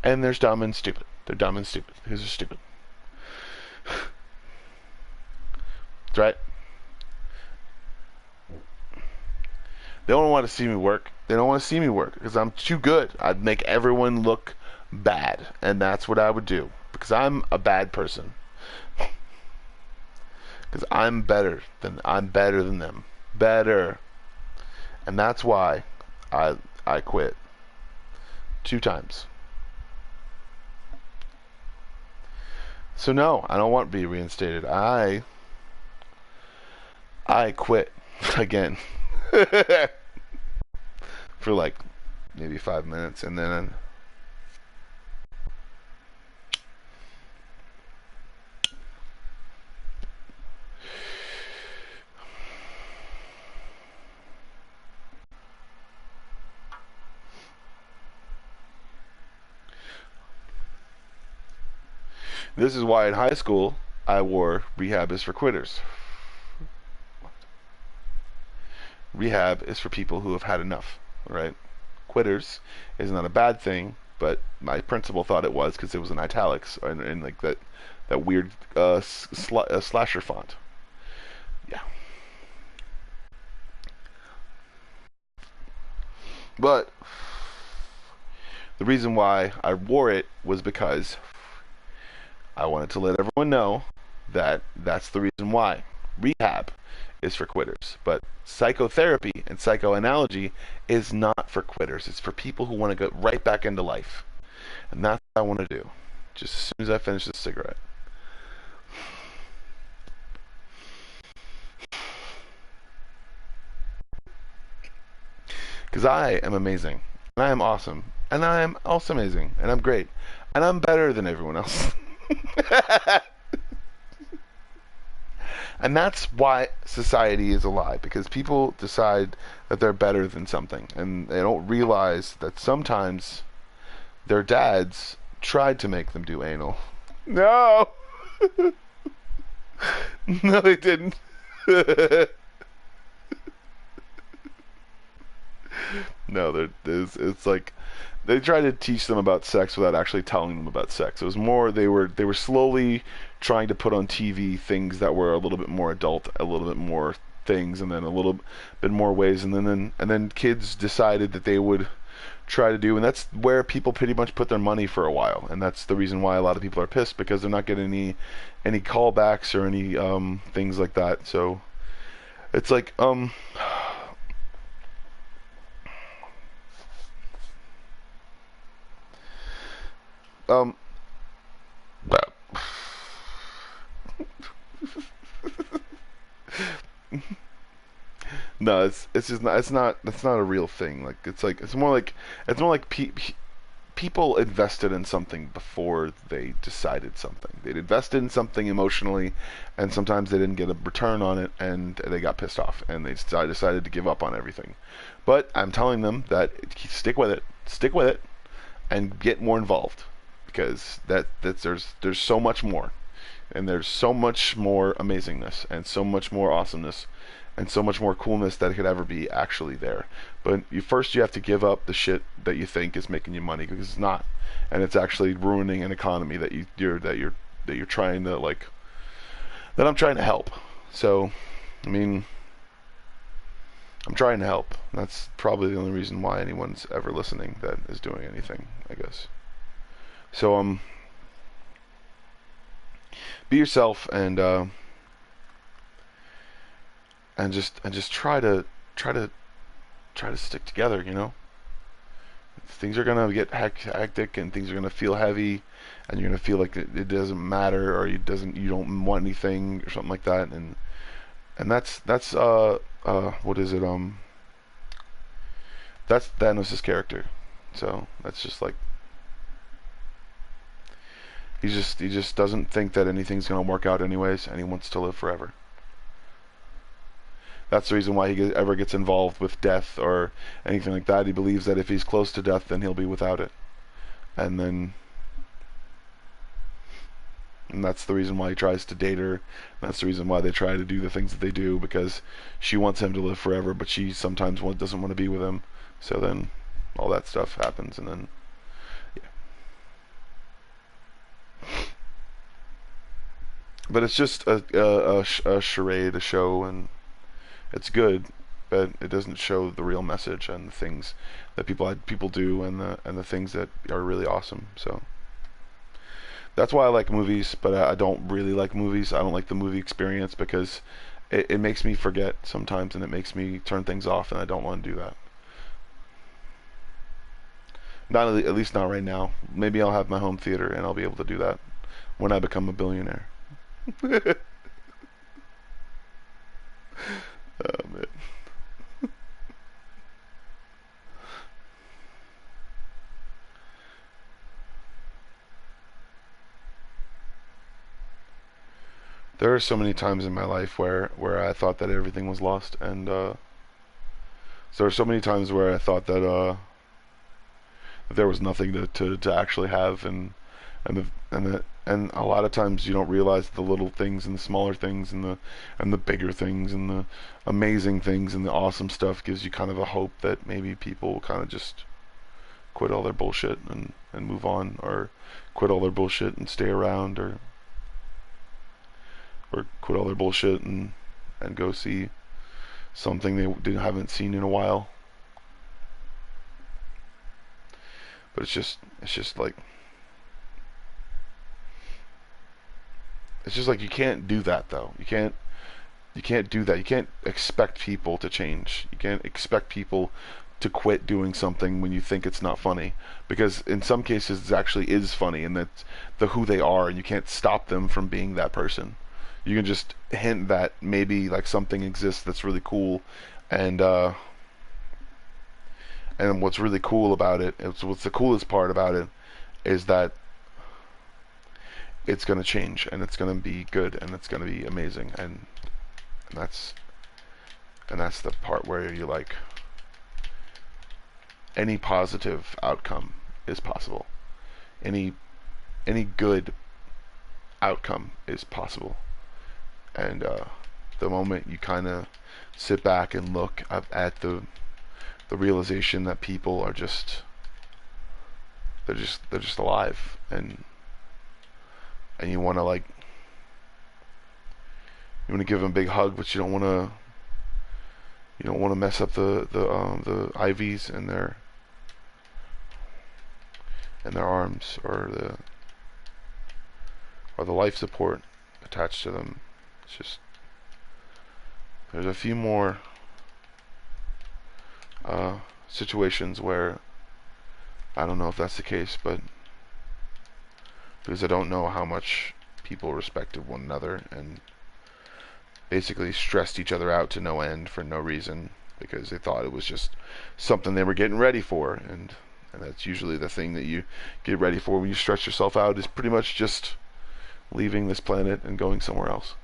and there's dumb and stupid. They're dumb and stupid. These are stupid. That's right. They don't want to see me work. They don't want to see me work because I'm too good. I'd make everyone look bad, and that's what I would do because I'm a bad person. Because I'm better than them. Better. And that's why I quit 2 times. So no, I don't want to be reinstated. I quit again. For like maybe 5 minutes, and then this is why in high school I wore rehab is for quitters. Rehab is for people who have had enough, right? Quitters is not a bad thing, but my principal thought it was because it was in italics and like that weird slasher font. Yeah. But the reason why I wore it was because I wanted to let everyone know that that's the reason why. Rehab is for quitters, but psychotherapy and psychoanalogy is not for quitters. It's for people who want to go right back into life, and that's what I want to do just as soon as I finish this cigarette. Because I am amazing, and I am awesome, and I am also amazing, and I'm great, and I'm better than everyone else. And that's why society is a lie, because people decide that they're better than something, and they don't realize that sometimes their dads tried to make them do anal. No! No, they didn't. No, it's like they tried to teach them about sex without actually telling them about sex. It was more they were slowly trying to put on TV things that were a little bit more adult, a little bit more things, and then a little bit more ways, and then kids decided that they would try to do, and that's where people pretty much put their money for a while, and that's the reason why a lot of people are pissed, because they're not getting any callbacks or any things like that. So it's like no, it's just not, that's not a real thing. Like it's more like people invested in something before they decided something. They'd invested in something emotionally, and sometimes they didn't get a return on it, and they got pissed off, and they decided to give up on everything. But I'm telling them that stick with it, and get more involved, because there's so much more, and there's so much more amazingness, and so much more awesomeness, and so much more coolness that could ever be actually there. But first you have to give up the shit that you think is making you money, because it's not, and it's actually ruining an economy that you're trying to like, that I'm trying to help. So, I mean, I'm trying to help. That's probably the only reason why anyone's ever listening that is doing anything, I guess. So be yourself, and just try to stick together. You know, things are gonna get hectic, and things are gonna feel heavy, and you're gonna feel like it doesn't matter, or you don't want anything or something like that, and that's what is it, that's Thanos' character. So that's just like, he just doesn't think that anything's gonna work out anyways, and he wants to live forever. That's the reason why he ever gets involved with death or anything like that. He believes that if he's close to death, then he'll be without it. And that's the reason why he tries to date her. That's the reason why they try to do the things that they do, because she wants him to live forever, but she sometimes doesn't want to be with him. So then all that stuff happens, and then, yeah. But it's just a charade, a show, and it's good, but it doesn't show the real message and the things that people do, and the things that are really awesome. So that's why I like movies, but I don't really like movies. I don't like the movie experience, because it makes me forget sometimes, and it makes me turn things off, and I don't want to do that. Not at least not right now. Maybe I'll have my home theater, and I'll be able to do that when I become a billionaire. Oh man. There are so many times in my life where I thought that everything was lost, and so there are so many times where I thought that there was nothing to actually have, and a lot of times you don't realize the little things, and the smaller things, and the bigger things, and the amazing things, and the awesome stuff gives you kind of a hope that maybe people will kind of just quit all their bullshit and move on, or quit all their bullshit and stay around, or quit all their bullshit and go see something they haven't seen in a while. But it's just like, you can't do that though. You can't do that. You can't expect people to change. You can't expect people to quit doing something when you think it's not funny, because in some cases it actually is funny, and that's who they are, and you can't stop them from being that person. You can just hint that maybe like something exists that's really cool, and what's really cool about it, what's the coolest part about it, is that it's going to change, and it's going to be good, and it's going to be amazing, and that's the part where you like, any positive outcome is possible. Any good outcome is possible. And the moment you kind of sit back and look at the realization that people are they're just alive, and you want to like, you want to give them a big hug, but you don't want to mess up the IVs in their arms, or the life support attached to them. It's just, there's a few more situations where I don't know if that's the case, but because I don't know how much people respected one another, and basically stressed each other out to no end for no reason, because they thought it was just something they were getting ready for, and that's usually the thing that you get ready for when you stress yourself out, is pretty much just leaving this planet and going somewhere else.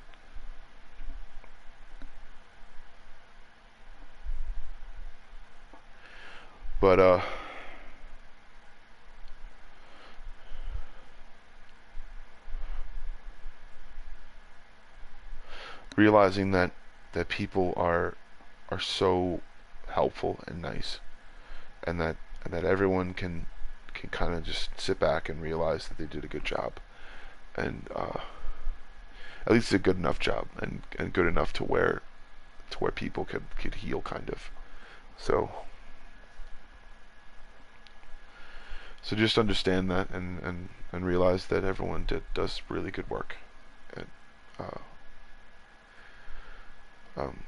But realizing that people are so helpful and nice, and that everyone can kind of just sit back and realize that they did a good job, and at least a good enough job, and good enough to where people could heal, kind of. So just understand that, and realize that everyone does really good work at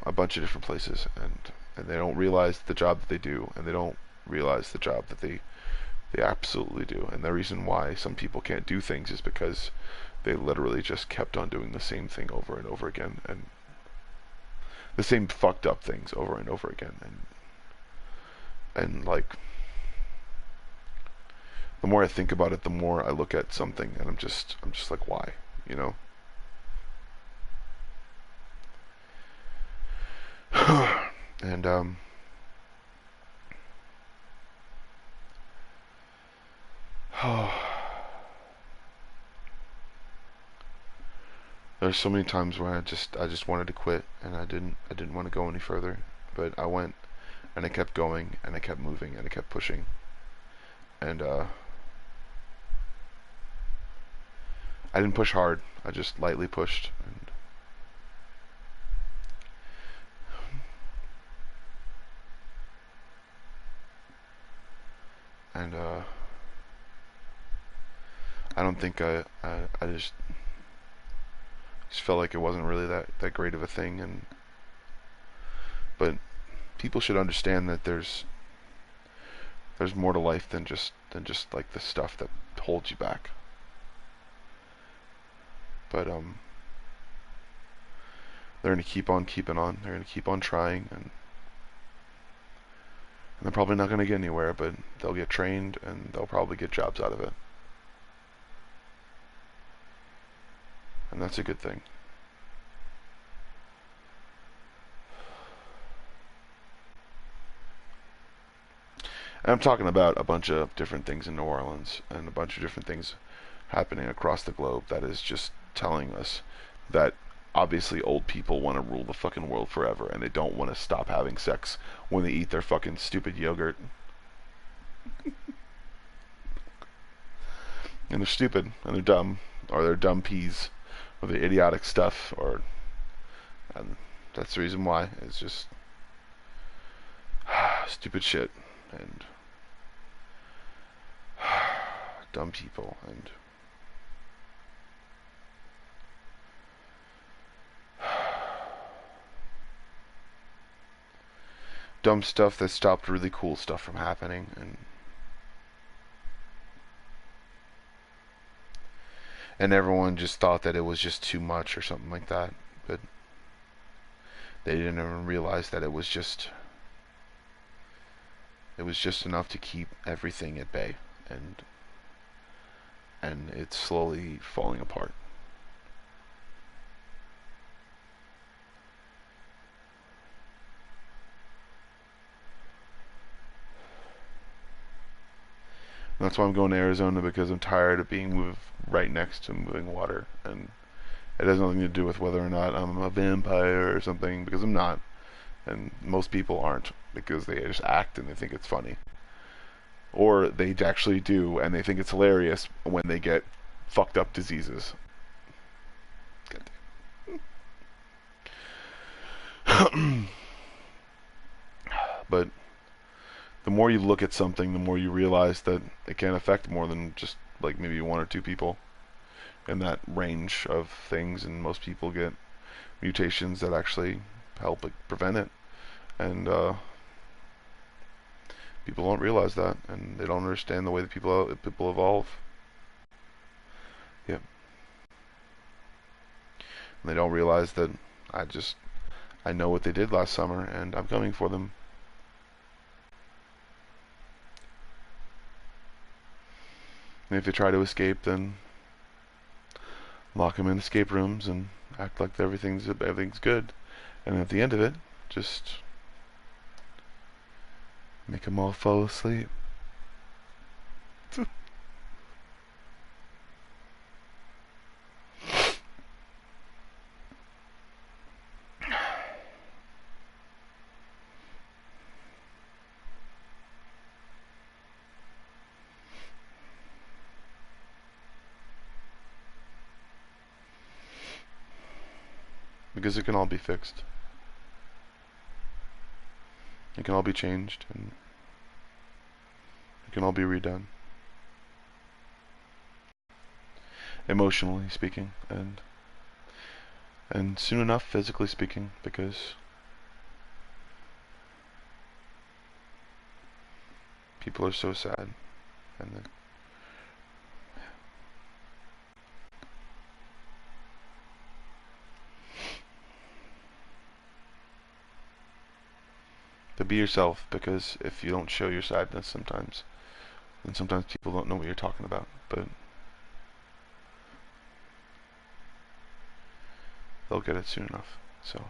a bunch of different places, and they don't realize the job that they do, and they don't realize the job that they absolutely do. And the reason why some people can't do things is because they literally just kept on doing the same thing over and over again, and the same fucked up things over and over again, and like, the more I think about it, the more I look at something, and I'm just like, why, you know? And there's so many times where I just wanted to quit, and I didn't want to go any further, but I went, and I kept going, and I kept moving, and I kept pushing, and I didn't push hard, I just lightly pushed, and I don't think I just felt like it wasn't really that great of a thing, but people should understand that there's more to life than just like the stuff that holds you back. But they're gonna keep on keeping on. They're gonna keep on trying, and they're probably not gonna get anywhere, but they'll get trained, and they'll probably get jobs out of it, and that's a good thing. And I'm talking about a bunch of different things in New Orleans, and a bunch of different things happening across the globe that is just telling us that obviously old people want to rule the fucking world forever, and they don't want to stop having sex when they eat their fucking stupid yogurt. And they're stupid, and they're dumb, or they're dumb peas, or they're idiotic stuff, and that's the reason why. It's just stupid shit, and dumb people, and dumb stuff that stopped really cool stuff from happening, and everyone just thought that it was just too much or something like that, but they didn't even realize that it was just enough to keep everything at bay, and it's slowly falling apart. And that's why I'm going to Arizona, because I'm tired of being moved right next to moving water, and it has nothing to do with whether or not I'm a vampire or something, because I'm not, and most people aren't, because they just act and they think it's funny, or they actually do and they think it's hilarious when they get fucked up diseases. But the more you look at something, the more you realize that it can affect more than just like maybe one or two people in that range of things, and most people get mutations that actually help prevent it, and people don't realize that, and they don't understand the way that people evolve. Yeah, and they don't realize that I know what they did last summer, and I'm coming for them. And if they try to escape, then lock them in escape rooms and act like everything's good. And at the end of it, just make them all fall asleep. because it can all be fixed. It can all be changed, and it can all be redone. Emotionally speaking, and soon enough physically speaking, because people are so sad, and to be yourself, because if you don't show your sadness sometimes, then sometimes people don't know what you're talking about, but they'll get it soon enough. So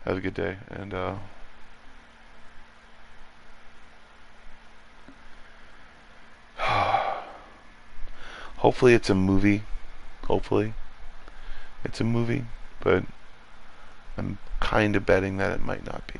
have a good day, and hopefully it's a movie. Hopefully it's a movie, but I'm kind of betting that it might not be.